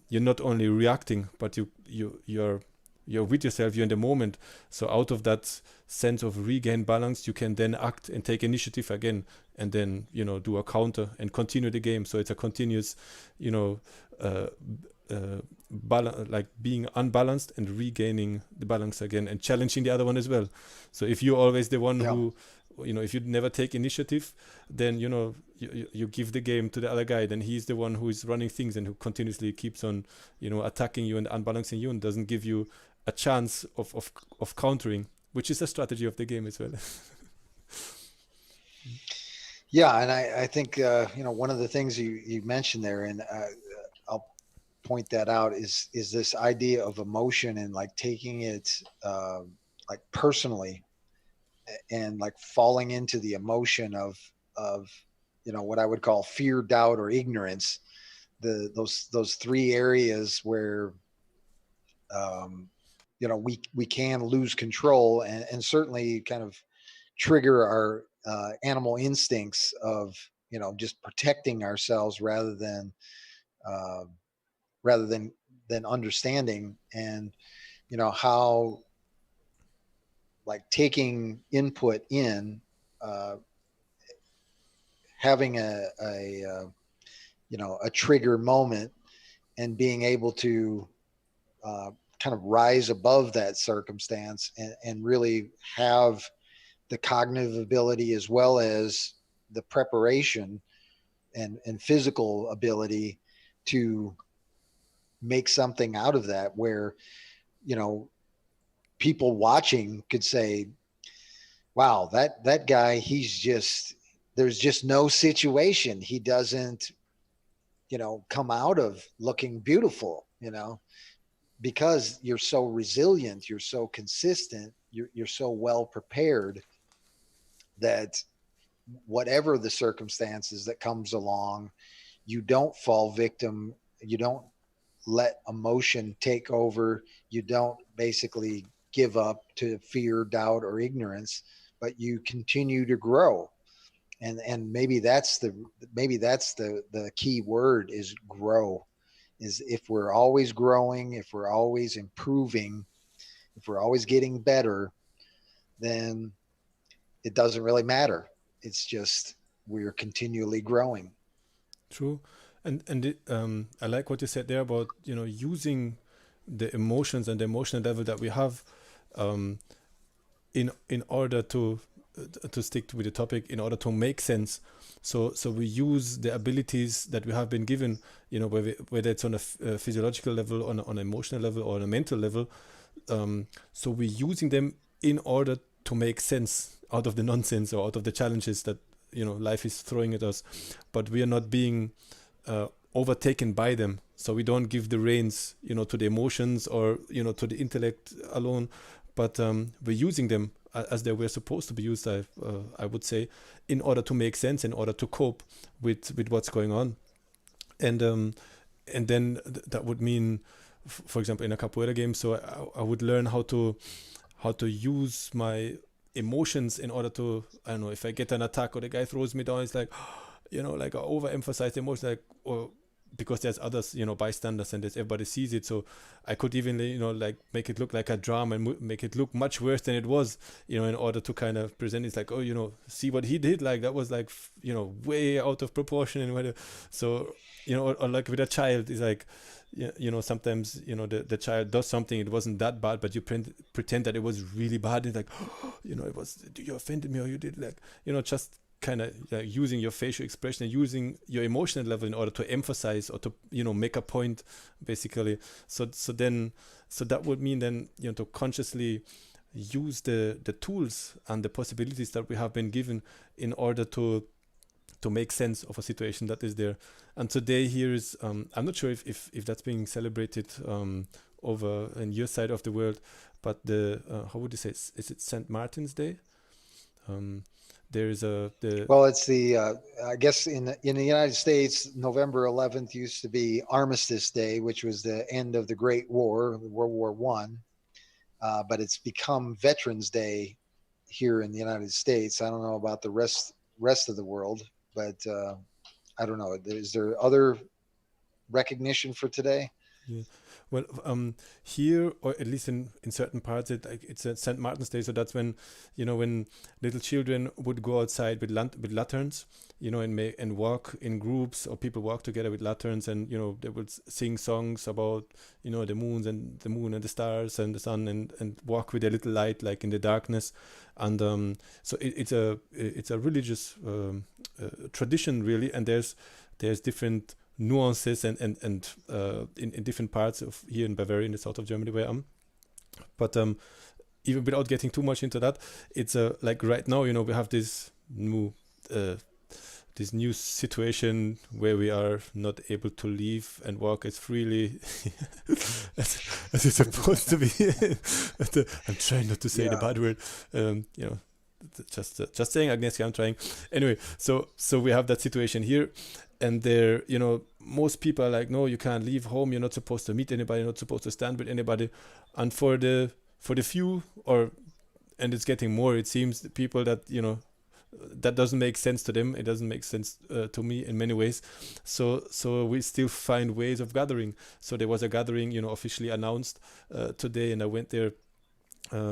You're not only reacting, but you're with yourself. You're in the moment. So out of that sense of regain balance, you can then act and take initiative again, and then, you know, do a counter and continue the game. So it's a continuous, you know. Like being unbalanced and regaining the balance again, and challenging the other one as well. So if you're always the one Yeah. who, you know, if you never take initiative, then, you know, you give the game to the other guy, then he's the one who is running things and who continuously keeps on, you know, attacking you and unbalancing you, and doesn't give you a chance of countering, which is a strategy of the game as well. Yeah, and I think one of the things you mentioned there, and I'll point that out, is this idea of emotion and like taking it like personally, and like falling into the emotion of what I would call fear, doubt, or ignorance. Those three areas where um, we can lose control, and certainly kind of trigger our animal instincts of just protecting ourselves uh, rather than understanding. And how like taking input in, uh, having a trigger moment, and being able to uh, kind of rise above that circumstance, and really have the cognitive ability as well as the preparation and physical ability to make something out of that, where you know people watching could say, wow, that guy, he's just, there's just no situation he doesn't come out of looking beautiful, because you're so resilient, you're so consistent, you're so well prepared, that whatever the circumstances that comes along, you don't fall victim, you don't let emotion take over, you don't basically give up to fear, doubt, or ignorance, but you continue to grow. And maybe that's the key word, is grow. Is if we're always growing, if we're always improving, if we're always getting better, then it doesn't really matter. It's just we're continually growing. True. I like what you said there about using the emotions and the emotional level that we have, um, in order to stick with the topic, in order to make sense. So we use the abilities that we have been given, whether it's on a physiological level, on an emotional level, or on a mental level. So we're using them in order to make sense out of the nonsense or out of the challenges that life is throwing at us. But we are not being overtaken by them. So we don't give the reins, to the emotions or to the intellect alone, but we're using them as they were supposed to be used. I would say, in order to make sense, in order to cope with what's going on, and and then that would mean, for example, in a capoeira game. So I would learn how to use my emotions in order to, I don't know, if I get an attack or the guy throws me down, it's like, like I overemphasize the emotion, like, or because there's others, bystanders, and there's everybody sees it. So I could even, like make it look like a drama and make it look much worse than it was, in order to kind of present it's like, oh, see what he did, like that was like, way out of proportion and whether. So, or like with a child, it's like, sometimes the child does something, it wasn't that bad, but you pretend that it was really bad. It's like, it was, you offended me, or you did, like, just kind of like using your facial expression and using your emotional level in order to emphasize or to make a point, basically. So that would mean then, to consciously use the tools and the possibilities that we have been given in order to make sense of a situation that is there. And today here is, I'm not sure if that's being celebrated over in your side of the world, but the how would you say, is it St. Martin's Day? Um, there is the Well, it's the I guess in the United States, November 11th used to be Armistice Day, which was the end of the Great War, World War One. But it's become Veterans Day here in the United States. I don't know about the rest of the world, but I don't know. Is there other recognition for today? Yeah. Well, here, or at least in certain parts, it's a St. Martin's Day. So that's when little children would go outside with lanterns, and walk in groups, or people walk together with lanterns, and they would sing songs about the moon and the stars and the sun, and walk with a little light, like in the darkness. And so it's a religious tradition, really, and there's different nuances and in different parts of here in Bavaria, in the south of Germany, where I'm. But even without getting too much into that, it's like right now, we have uh, this new situation where we are not able to leave and walk as freely as it's supposed to be. I'm trying not to say the Yeah. bad word. Just saying, Agnieszka, I'm trying. Anyway, so we have that situation here, and there, most people are like, no, you can't leave home. You're not supposed to meet anybody. You're not supposed to stand with anybody. And for the few, or and it's getting more. It seems the people that that doesn't make sense to them. It doesn't make sense to me in many ways. So we still find ways of gathering. So there was a gathering, officially announced today, and I went there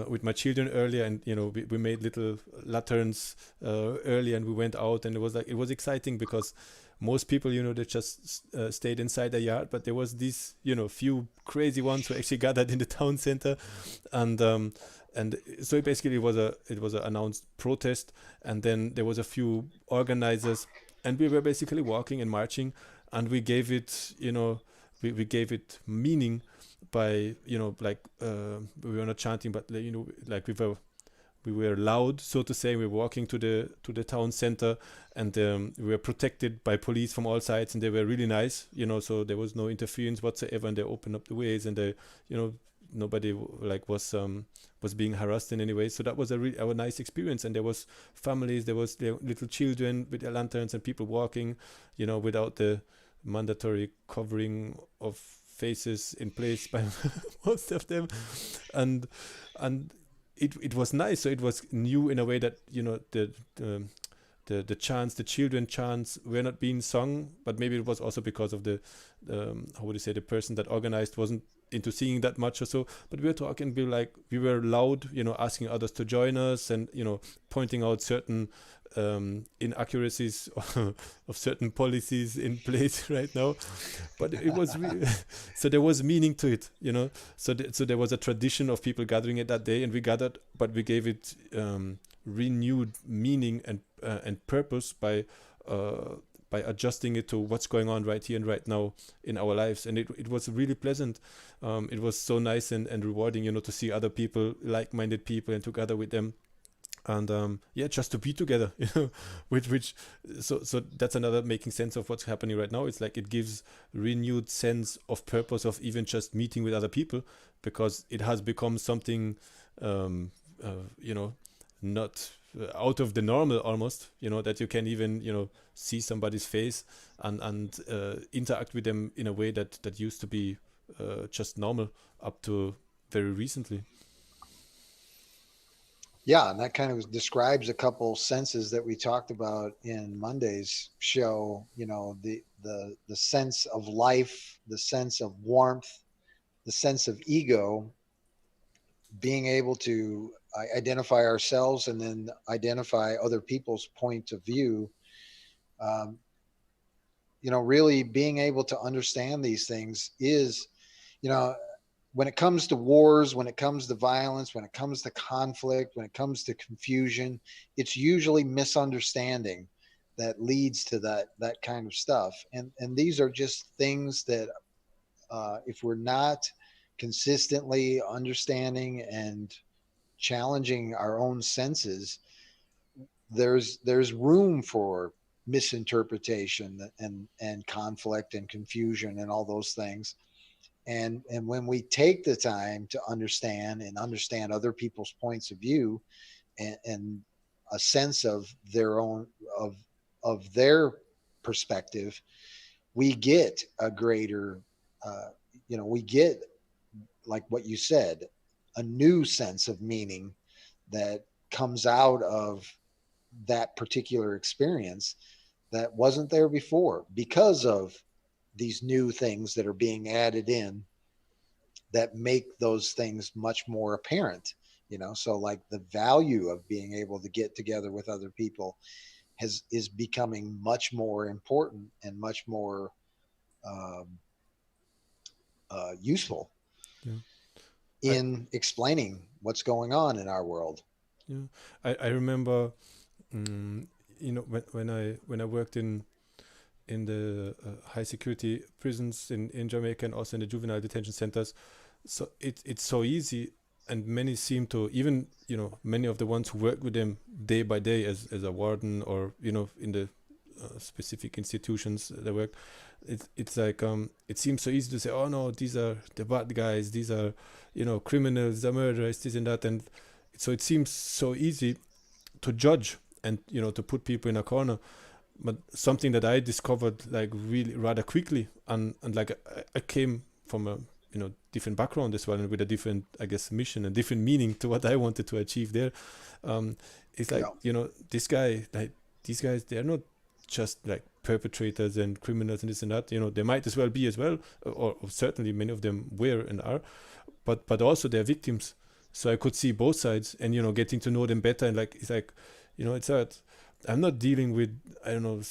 with my children earlier, and we made little lanterns early, and we went out, and it was exciting because most people, they just stayed inside the yard, but there was these few crazy ones who actually gathered in the town center, and so basically it was a announced protest, and then there was a few organizers, and we were basically walking and marching, and we gave it we gave it meaning by like we were not chanting, but like we were loud, so to say. We were walking to the town center, and we were protected by police from all sides, and they were really nice, so there was no interference whatsoever, and they opened up the ways, and they nobody like was being harassed in any way. So that was a nice experience, and there was families, there was little children with their lanterns, and people walking without the mandatory covering of faces in place by most of them, and and it was nice. So it was new in a way that the chants, the children chants, were not being sung, but maybe it was also because of the how would you say, the person that organized wasn't into singing that much or so. But we were talking, we were loud, asking others to join us, and pointing out certain inaccuracies of certain policies in place right now. But it was really so there was meaning to it, so there was a tradition of people gathering it that day, and we gathered, but we gave it renewed meaning and purpose by adjusting it to what's going on right here and right now in our lives. And it was really pleasant. It was so nice and rewarding, to see other people, like-minded people, and together with them. And yeah, just to be together, which so that's another making sense of what's happening right now. It's like it gives renewed sense of purpose of even just meeting with other people, because it has become something not out of the normal almost, that you can even see somebody's face and interact with them in a way that used to be just normal up to very recently. Yeah, and that kind of describes a couple senses that we talked about in Monday's show. The sense of life, the sense of warmth, the sense of ego, being able to identify ourselves and then identify other people's point of view. Um, really being able to understand these things is, you know, when it comes to wars, when it comes to violence, when it comes to conflict, when it comes to confusion, it's usually misunderstanding that leads to that kind of stuff. And these are just things that if we're not consistently understanding and challenging our own senses, there's room for misinterpretation and conflict and confusion and all those things. And when we take the time to understand other people's points of view, and a sense of their own of their perspective, we get a greater we get, like what you said, a new sense of meaning that comes out of that particular experience that wasn't there before, because of these new things that are being added in that make those things much more apparent. So like the value of being able to get together with other people is becoming much more important and much more um, useful Yeah. I in explaining what's going on in our world. yeah. I remember, mm, when I worked in the high security prisons in Jamaica, and also in the juvenile detention centers. So it's so easy, and many seem to, even many of the ones who work with them day by day as a warden, or in the specific institutions they work. It's like it seems so easy to say, oh no, these are the bad guys, these are criminals, the murderers, this and that, and so it seems so easy. to judge and to put people in a corner. But something that I discovered like really rather quickly, and like I came from a different background as well, and with a different, I guess, mission and different meaning to what I wanted to achieve there. It's like, Yeah. this guy, like these guys, they're not just like perpetrators and criminals and this and that. They might as well be as well, or certainly many of them were and are, but also they're victims. So I could see both sides, and getting to know them better, and like it's like, it's hard. I'm not dealing with, I don't know,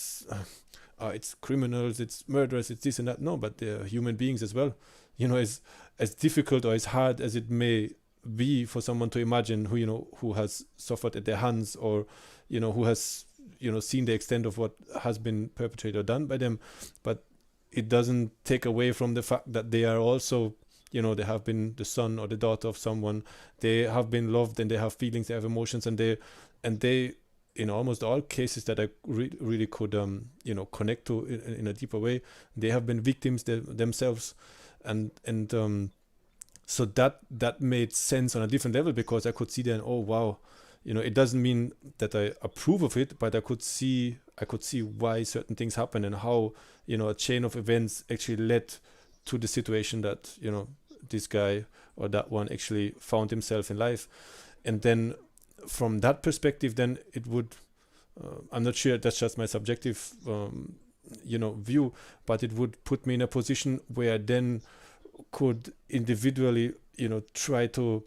it's criminals, it's murderers, it's this and that. No, but they're human beings as well. As difficult or as hard as it may be for someone to imagine who has suffered at their hands, or who has seen the extent of what has been perpetrated or done by them, but it doesn't take away from the fact that they are also, they have been the son or the daughter of someone. They have been loved, and they have feelings, they have emotions, and they in almost all cases that I really could connect to in a deeper way, they have been victims themselves. And so that made sense on a different level, because I could see then, oh wow, it doesn't mean that I approve of it, but I could see why certain things happen, and how a chain of events actually led to the situation that this guy or that one actually found himself in life. And then from that perspective, then it would, I'm not sure, that's just my subjective view, but it would put me in a position where I then could individually try to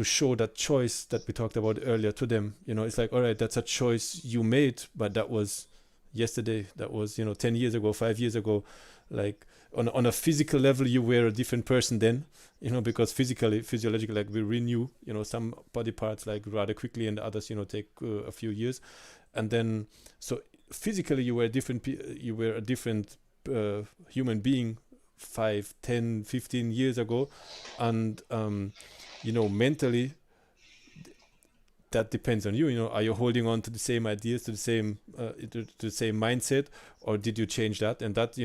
show that choice that we talked about earlier to them. It's like, all right, that's a choice you made, but that was yesterday, that was 10 years ago, 5 years ago. Like on a physical level, you were a different person then, because physiologically, like we renew some body parts like rather quickly, and others take a few years. And then so physically you were a different human being 5, 10, 15 years ago. And mentally, that depends on you. Are you holding on to the same ideas, to the same mindset, or did you change that? And that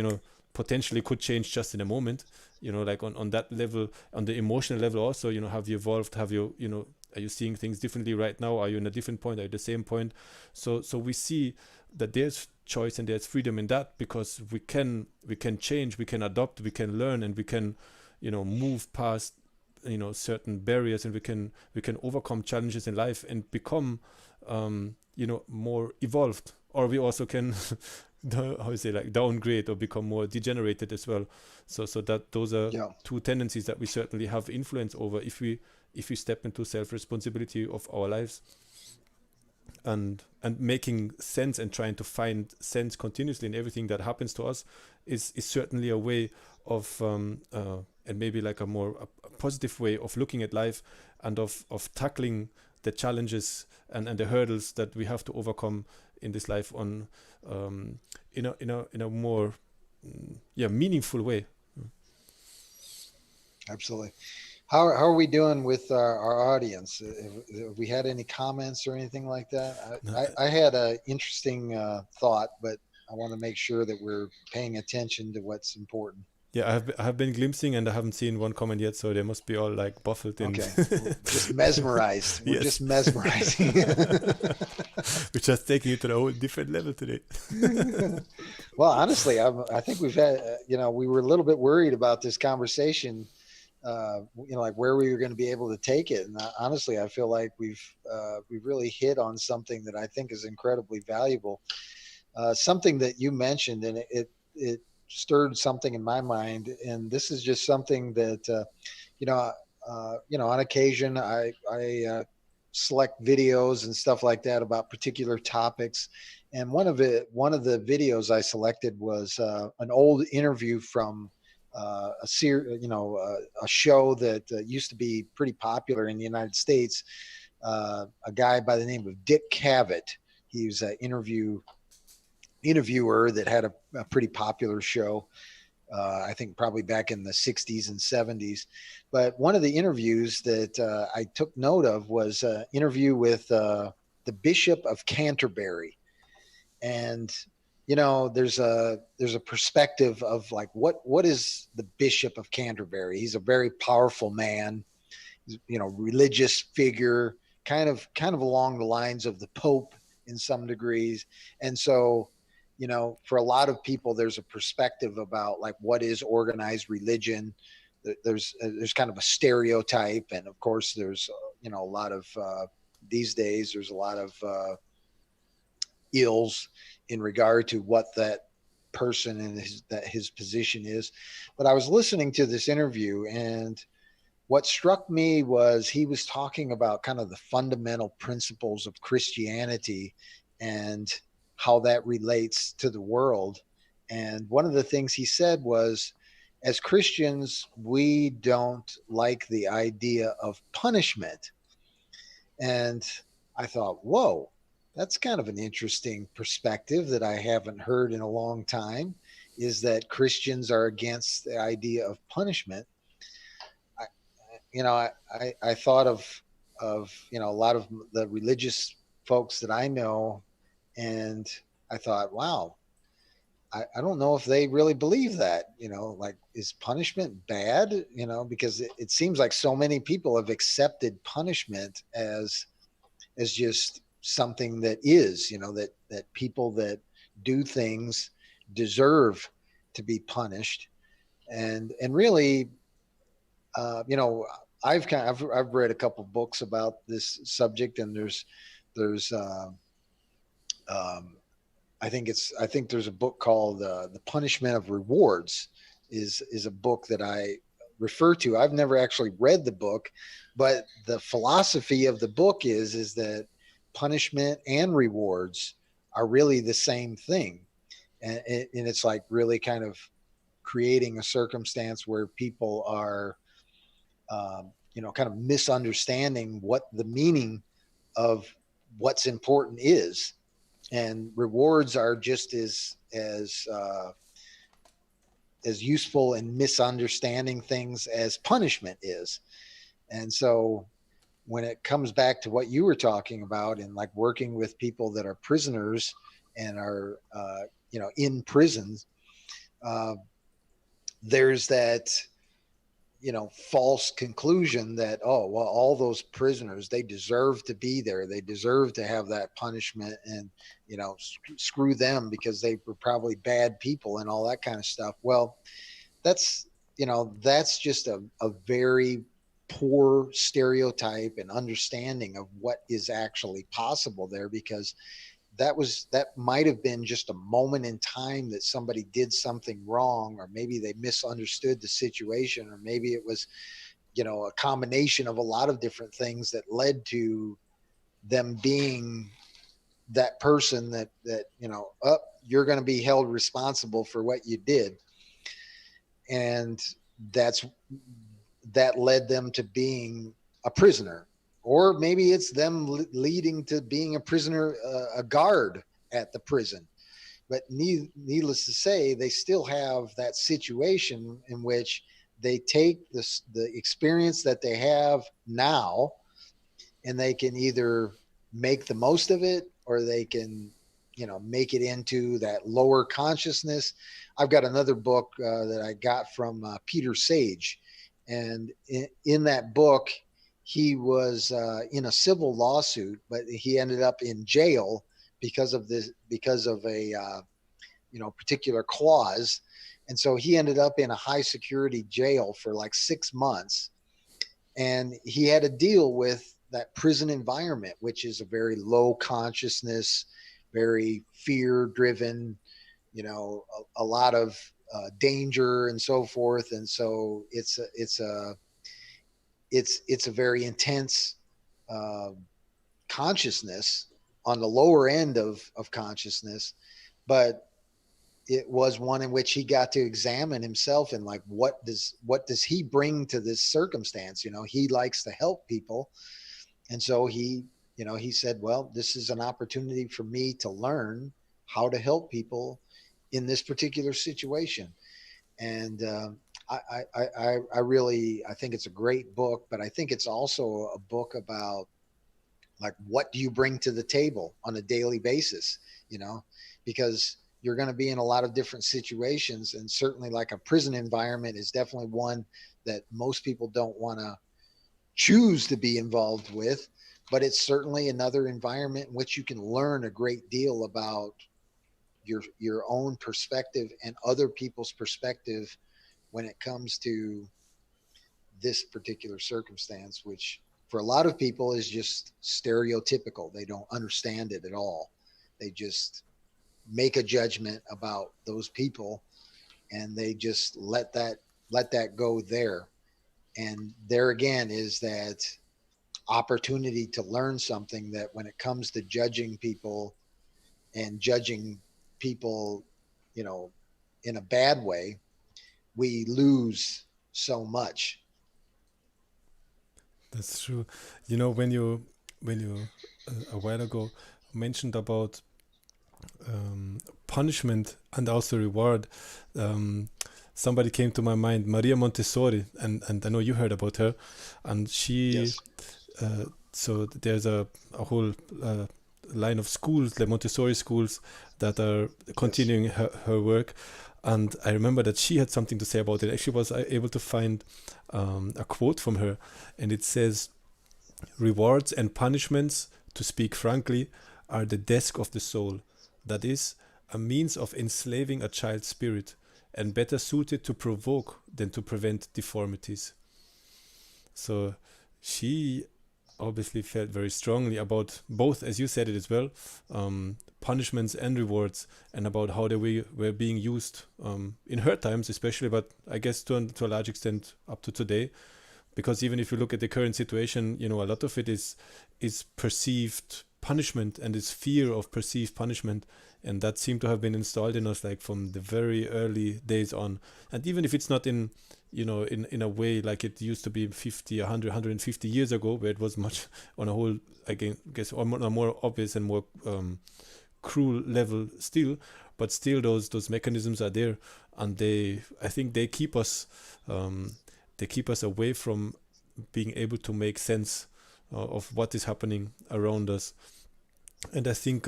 potentially could change just in a moment. Like on that level, on the emotional level also. Have you evolved? Have you are you seeing things differently right now? Are you in a different point? Are you at the same point? So we see that there's choice and there's freedom in that, because we can change, we can adopt, we can learn, and we can move past certain barriers, and we can overcome challenges in life and become more evolved. Or we also can downgrade or become more degenerated as well. So that those are Yeah. two tendencies that we certainly have influence over if we step into self-responsibility of our lives, and making sense and trying to find sense continuously in everything that happens to us is certainly a way of and maybe like a positive way of looking at life, and of tackling the challenges and the hurdles that we have to overcome in this life on in a more meaningful way. Absolutely. How are we doing with our audience? Have we had any comments or anything like that? No, I had an interesting thought, but I want to make sure that we're paying attention to what's important. yeah, I have been glimpsing, and I haven't seen one comment yet, so they must be all like baffled in. Okay. We're just mesmerized. We're Yes. just mesmerizing. We're just taking it to a whole different level today. Well, honestly, I think we've had, we were a little bit worried about this conversation, like where we were going to be able to take it. And honestly, I feel like we've really hit on something that I think is incredibly valuable. Something that you mentioned, and it stirred something in my mind. And this is just something that, on occasion I select videos and stuff like that about particular topics. And one of the videos I selected was an old interview from a show that used to be pretty popular in the United States. A guy by the name of Dick Cavett. He was an interviewer that had a pretty popular show. I think probably back in the 60s and 70s. But one of the interviews that I took note of was an interview with the Bishop of Canterbury. And there's a perspective of like what is the Bishop of Canterbury? He's a very powerful man, religious figure, kind of along the lines of the Pope in some degrees. And so, for a lot of people, there's a perspective about like what is organized religion. There's kind of a stereotype, and of course, there's a lot of these days. There's a lot of ills in regard to what that person and his position is. But I was listening to this interview, and what struck me was he was talking about kind of the fundamental principles of Christianity and how that relates to the world. And one of the things he said was, as Christians, we don't like the idea of punishment. And I thought, whoa, that's kind of an interesting perspective that I haven't heard in a long time, is that Christians are against the idea of punishment. I, I thought of a lot of the religious folks that I know, and I thought, wow, I don't know if they really believe that. Like, is punishment bad? Because it seems like so many people have accepted punishment as just something that is, that people that do things deserve to be punished. And really, you know, I've read a couple books about this subject, and there's um, I think there's a book called The Punishment of Rewards is a book that I refer to. I've never actually read the book, but the philosophy of the book is that punishment and rewards are really the same thing, and it's like really kind of creating a circumstance where people are kind of misunderstanding what the meaning of what's important is, and rewards are just as useful in misunderstanding things as punishment is. And so when it comes back to what you were talking about, and like working with people that are prisoners and are in prisons, uh, there's that false conclusion that, oh, well, all those prisoners, they deserve to be there, they deserve to have that punishment, and screw them because they were probably bad people and all that kind of stuff. Well, that's that's just a very poor stereotype and understanding of what is actually possible there, because that might have been just a moment in time that somebody did something wrong, or maybe they misunderstood the situation, or maybe it was a combination of a lot of different things that led to them being that person that you're going to be held responsible for what you did. And that's that led them to being a prisoner, or maybe it's them leading to being a prisoner, a guard at the prison. But needless to say, they still have that situation in which they take the experience that they have now, and they can either make the most of it, or they can make it into that lower consciousness. I've got another book that I got from Peter Sage, and in that book he was in a civil lawsuit, but he ended up in jail because of a particular clause. And so he ended up in a high security jail for like 6 months, and he had to deal with that prison environment, which is a very low consciousness, very fear driven, a lot of danger and so forth. And so it's a very intense uh, consciousness on the lower end of consciousness, but it was one in which he got to examine himself, and like, what does he bring to this circumstance? He likes to help people, and so he said, well, this is an opportunity for me to learn how to help people in this particular situation. And I really, I think it's a great book, but I think it's also a book about, like, what do you bring to the table on a daily basis, because you're going to be in a lot of different situations, and certainly like a prison environment is definitely one that most people don't want to choose to be involved with. but it's certainly another environment in which you can learn a great deal about your own perspective and other people's perspective when it comes to this particular circumstance, which for a lot of people is just stereotypical. They don't understand it at all. They just make a judgment about those people, and they just let that go there. And there again is that opportunity to learn something, that when it comes to judging people and judging people, you know, in a bad way, we lose so much. That's true. You know, when you a while ago mentioned about punishment and also reward, um, somebody came to my mind, Maria Montessori, and I know you heard about her, and she Yes. uh, so there's a whole line of schools, the Montessori schools, that are Yes. continuing her work. And I remember that she had something to say about it. Actually, was I able to find a quote from her, and it says, "Rewards and punishments, to speak frankly, are the desk of the soul. That is, a means of enslaving a child's spirit, and better suited to provoke than to prevent deformities." So she obviously felt very strongly about both, as you said it as well, punishments and rewards, and about how they were being used in her times, especially, but I guess to a large extent up to today. Because even if you look at the current situation, you know, a lot of it is perceived punishment and is fear of perceived punishment, and that seemed to have been installed in us like from the very early days on. And even if it's not in, you know, in a way like it used to be 50, 100, 150 years ago, where it was much on a whole, I guess, on a more obvious and more cruel level still, but still those mechanisms are there, and I think um, they keep us away from being able to make sense of what is happening around us. And I think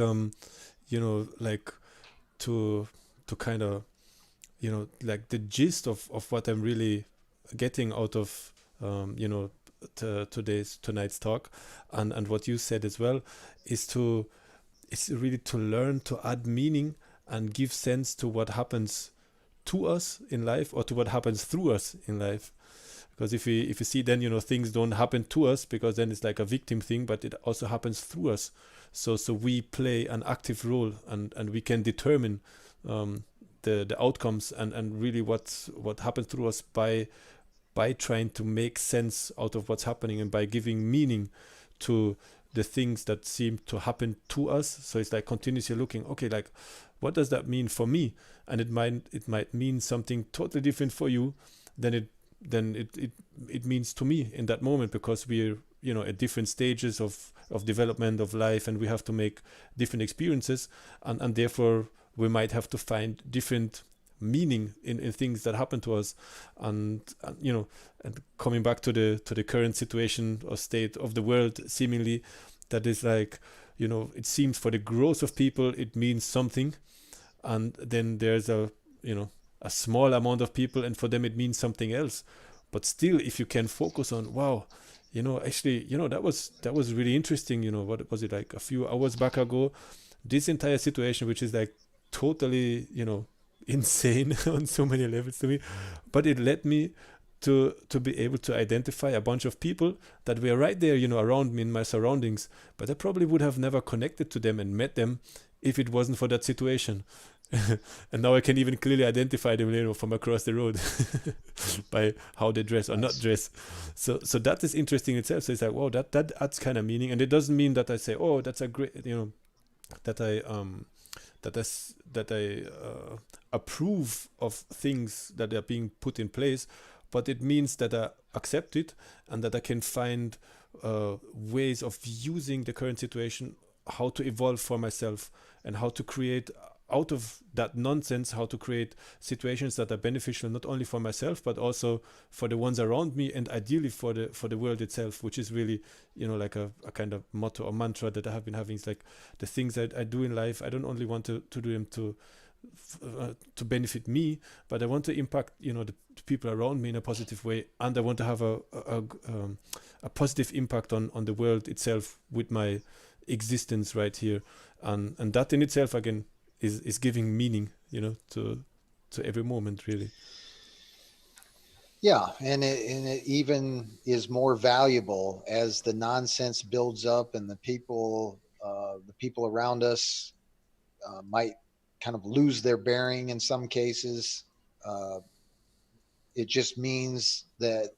you know, like, to kind of, you know, like the gist of what I'm really getting out of you know, tonight's talk, and what you said as well, is to it's really to learn to add meaning and give sense to what happens to us in life, or to what happens through us in life. Because if you see, then, you know, things don't happen to us, because then it's like a victim thing, but it also happens through us. So we play an active role, and we can determine um, the outcomes, and really what happens through us by trying to make sense out of what's happening, and by giving meaning to the things that seem to happen to us. So it's like continuously looking, okay, like, what does that mean for me? And it might mean something totally different for you than it means to me in that moment, because we're, you know, at different stages of development of life, and we have to make different experiences, and therefore we might have to find different meaning in things that happen to us. And you know, and coming back to the current situation or state of the world, seemingly, that is like, you know, it seems for the growth of people it means something, and then there's a, you know, a small amount of people, and for them it means something else. But still, if you can focus on, wow, you know, actually, you know, that was really interesting, you know, what was it, like a few hours back ago, this entire situation, which is like totally, you know, insane on so many levels to me, but it led me to be able to identify a bunch of people that were right there, you know, around me in my surroundings, but I probably would have never connected to them and met them if it wasn't for that situation. And now I can even clearly identify them, you know, from across the road by how they dress or not Nice. dress. So that is interesting itself. So it's like, wow, that adds kind of meaning, and it doesn't mean that I say, oh, that's a great, you know, that I approve of things that are being put in place, but it means that I accept it, and that I can find ways of using the current situation, how to evolve for myself, and how to create out of that nonsense, how to create situations that are beneficial not only for myself but also for the ones around me, and ideally for the world itself, which is really, you know, like a kind of motto or mantra that I have been having. It's like, the things that I do in life, I don't only want to do them to benefit me, but I want to impact, the people around me in a positive way, and I want to have a positive impact on the world itself with my existence right here, and that in itself again is giving meaning, to every moment really. Yeah, and it even is more valuable as the nonsense builds up and the people around us might kind of lose their bearing in some cases. Uh, it just means that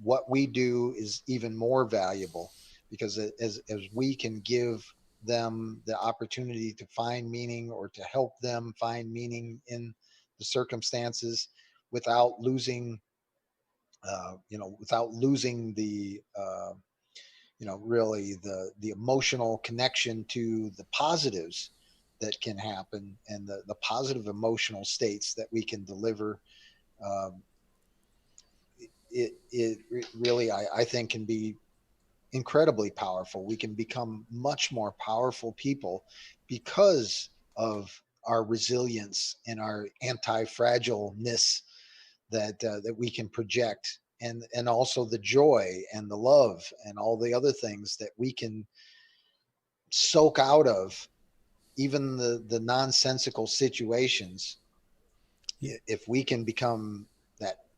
what we do is even more valuable because as we can give them the opportunity to find meaning or to help them find meaning in the circumstances without losing without losing really the emotional connection to the positives that can happen and the positive emotional states that we can deliver. um, it really I think can be incredibly powerful. We can become much more powerful people because of our resilience and our anti-fragileness that we can project, and also the joy and the love and all the other things that we can soak out of even the nonsensical situations. Yeah, If we can become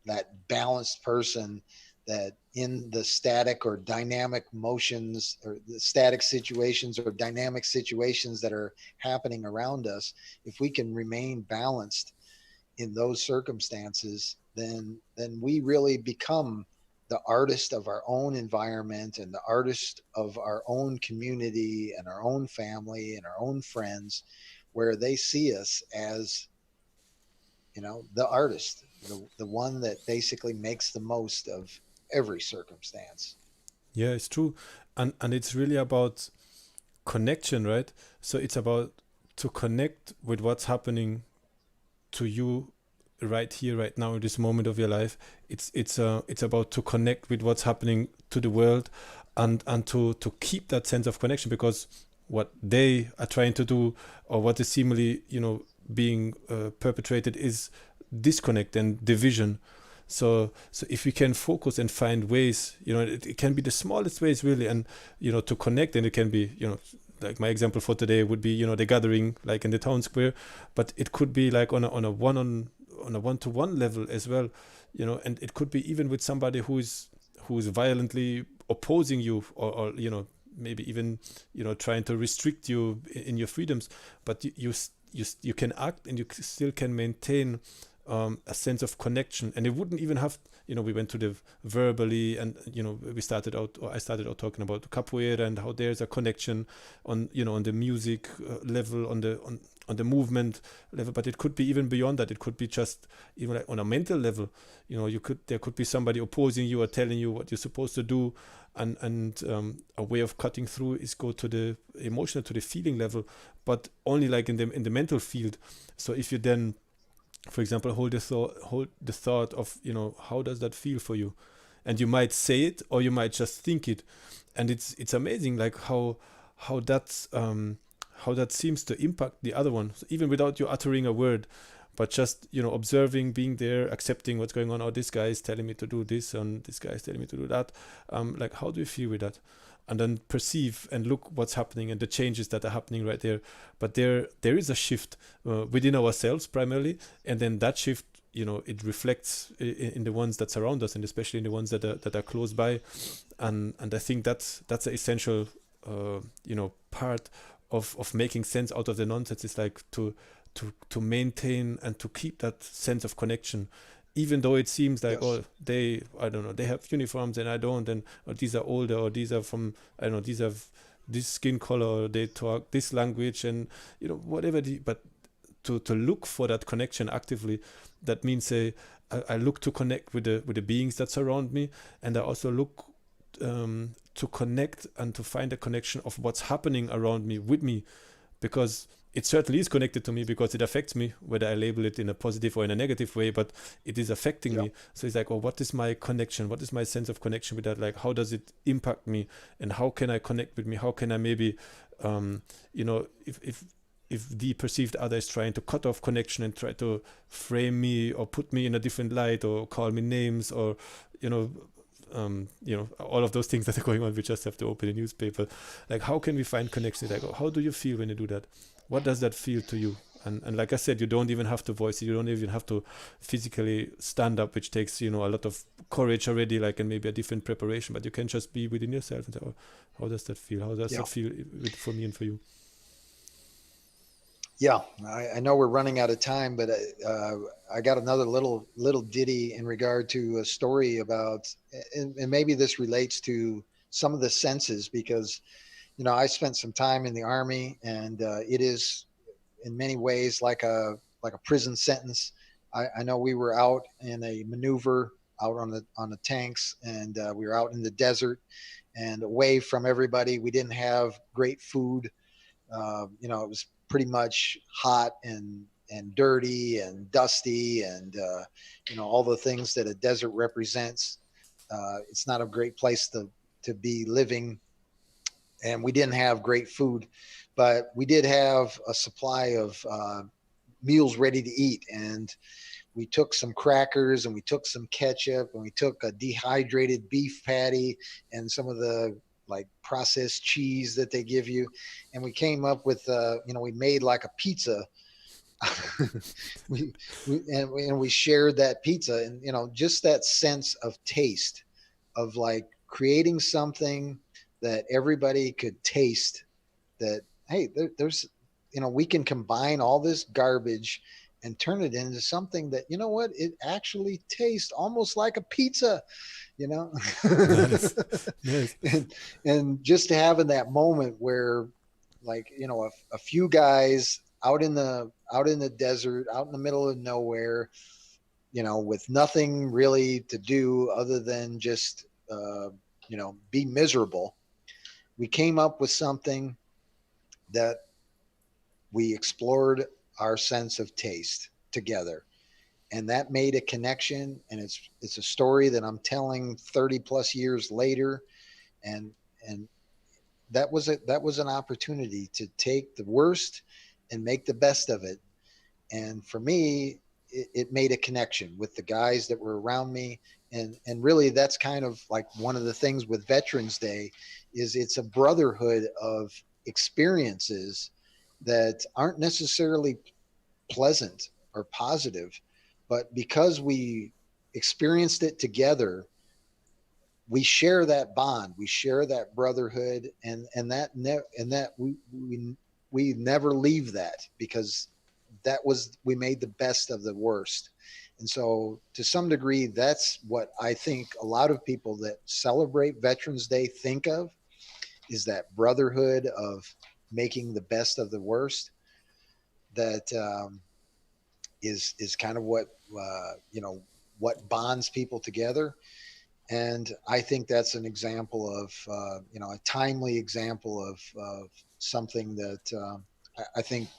that balanced person that in the static or dynamic motions or the static situations or dynamic situations that are happening around us, if we can remain balanced in those circumstances, then we really become the artist of our own environment and the artist of our own community and our own family and our own friends, where they see us as the artist, the one that basically makes the most of every circumstance. yeah, it's true, and it's really about connection, right? So it's about to connect with what's happening to you right here, right now, in this moment of your life. It's about to connect with what's happening to the world, and to keep that sense of connection, because what they are trying to do, or what is seemingly, being perpetrated, is disconnect and division. So if we can focus and find ways, it can be the smallest ways really, and to connect, and it can be, like my example for today would be, the gathering like in the town square, but it could be like on a one-to-one level as well, and it could be even with somebody who is violently opposing you, or maybe even trying to restrict you in your freedoms, but you can act, and you still can maintain a sense of connection. And it wouldn't even have, we went to the verbally, and we started out, or I started out talking about capoeira and how there's a connection on, on the music level, on the movement level. But it could be even beyond that. It could be just even like on a mental level. There could be somebody opposing you or telling you what you're supposed to do, and a way of cutting through is go to the emotional, to the feeling level, but only like in the mental field. So if you then, for example, hold the thought of, how does that feel for you, and you might say it, or you might just think it, and it's amazing, like how that's how that seems to impact the other one, so even without you uttering a word, but just observing, being there, accepting what's going on. Oh, this guy is telling me to do this, and this guy is telling me to do that. Like, how do you feel with that? And then perceive and look what's happening and the changes that are happening right there. But there is a shift within ourselves primarily, and then that shift, it reflects in the ones that surround us, and especially in the ones that are close by. And I think that's an essential part of making sense out of the nonsense, is like to maintain and to keep that sense of connection, even though it seems like, Yes. oh, I don't know, they have uniforms and I don't, and or these are older, or these are from, I don't know, these have this skin color, or they talk this language, and whatever. But to look for that connection actively, that means I look to connect with the beings that surround me, and I also look to connect and to find a connection of what's happening around me with me, because it certainly is connected to me, because it affects me, whether I label it in a positive or in a negative way, but it is affecting Yeah. me. So it's like, oh, what is my connection? What is my sense of connection with that? Like, how does it impact me? And how can I connect with me? How can I maybe, if if the perceived other is trying to cut off connection and try to frame me or put me in a different light or call me names or you know all of those things that are going on. We just have to open a newspaper. Like, how can we find connection? Like, how do you feel when you do that? What does that feel to you? And like I said, you don't even have to voice it. You don't even have to physically stand up, which takes a lot of courage already, like, and maybe a different preparation. But you can just be within yourself and say, oh, how does that feel? How does Yeah. that feel for me and for you? Yeah, I know we're running out of time, but I got another little ditty in regard to a story about, and maybe this relates to some of the senses, because I spent some time in the Army, and it is in many ways like a prison sentence. I know we were out in a maneuver out on the tanks, and we were out in the desert and away from everybody. We didn't have great food. It was pretty much hot and dirty and dusty, and all the things that a desert represents. It's not a great place to be living, and we didn't have great food, but we did have a supply of meals ready to eat. And we took some crackers, and we took some ketchup, and we took a dehydrated beef patty and some of the like processed cheese that they give you, and we came up with we made like a pizza. we shared that pizza, and just that sense of taste, of like creating something that everybody could taste, that hey, there's we can combine all this garbage and turn it into something that, what, it actually tastes almost like a pizza, you know. Nice. Nice. And just having that moment where, like, a few guys out in the desert, out in the middle of nowhere, with nothing really to do other than just be miserable, we came up with something that we explored our sense of taste together, and that made a connection. And it's a story that I'm telling 30 plus years later. And that was an opportunity to take the worst and make the best of it. And for me, it made a connection with the guys that were around me. And really, that's kind of like one of the things with Veterans Day, is it's a brotherhood of experiences that aren't necessarily pleasant or positive, but because we experienced it together, we share that bond, we share that brotherhood, and that we never leave that, because we made the best of the worst. And so, to some degree, that's what I think a lot of people that celebrate Veterans Day think of, is that brotherhood of making the best of the worst. That is kind of what bonds people together. And I think that's an example of a timely example of something that I think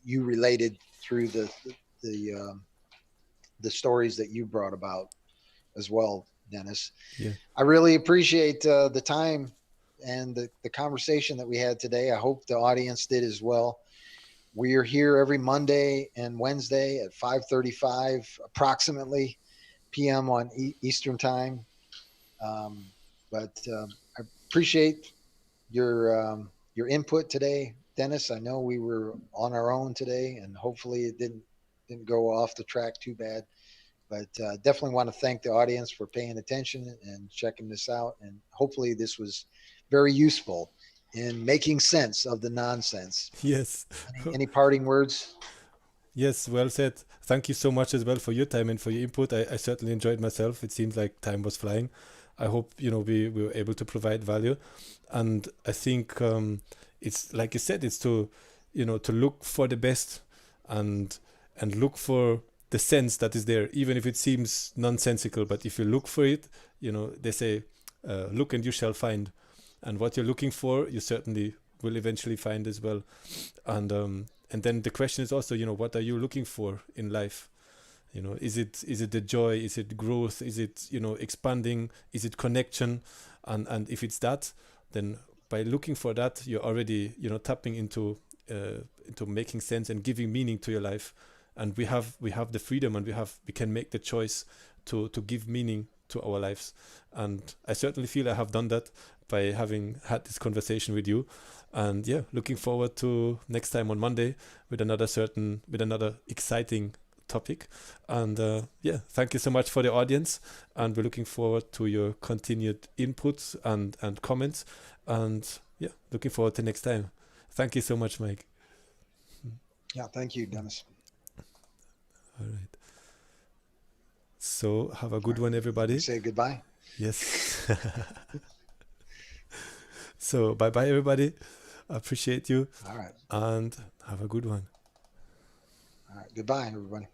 you related through the stories that you brought about as well, Dennis. Yeah. I really appreciate the time and the conversation that we had today. I hope the audience did as well. We are here every Monday and Wednesday at 5:35 approximately p.m. on Eastern time. But I appreciate your input today, Dennis. I know we were on our own today, and hopefully it didn't go off the track too bad. But definitely want to thank the audience for paying attention and checking this out. And hopefully this was very useful in making sense of the nonsense. Yes. Any parting words? Yes, well said. Thank you so much as well for your time and for your input. I certainly enjoyed myself. It seems like time was flying. I hope we were able to provide value, and I think it's like you said. It's to look for the best, and look for the sense that is there, even if it seems nonsensical. But if you look for it, they say, "Look and you shall find," and what you're looking for, you certainly will eventually find as well. And then the question is also, what are you looking for in life? Is it the joy? Is it growth? Is it expanding? Is it connection? And if it's that, then by looking for that, you're already tapping into into making sense and giving meaning to your life. And we have the freedom, and we can make the choice to give meaning to our lives. And I certainly feel I have done that by having had this conversation with you. And yeah, looking forward to next time on Monday with another exciting topic. And yeah, thank you so much for the audience, and we're looking forward to your continued inputs and comments. And yeah, looking forward to next time. Thank you so much, Mike. Yeah, thank you, Dennis. All right. So have a All good right. one, We everybody. say goodbye. Yes. So bye bye, everybody. I appreciate you, All right. and have a good one. All right. Goodbye, everybody.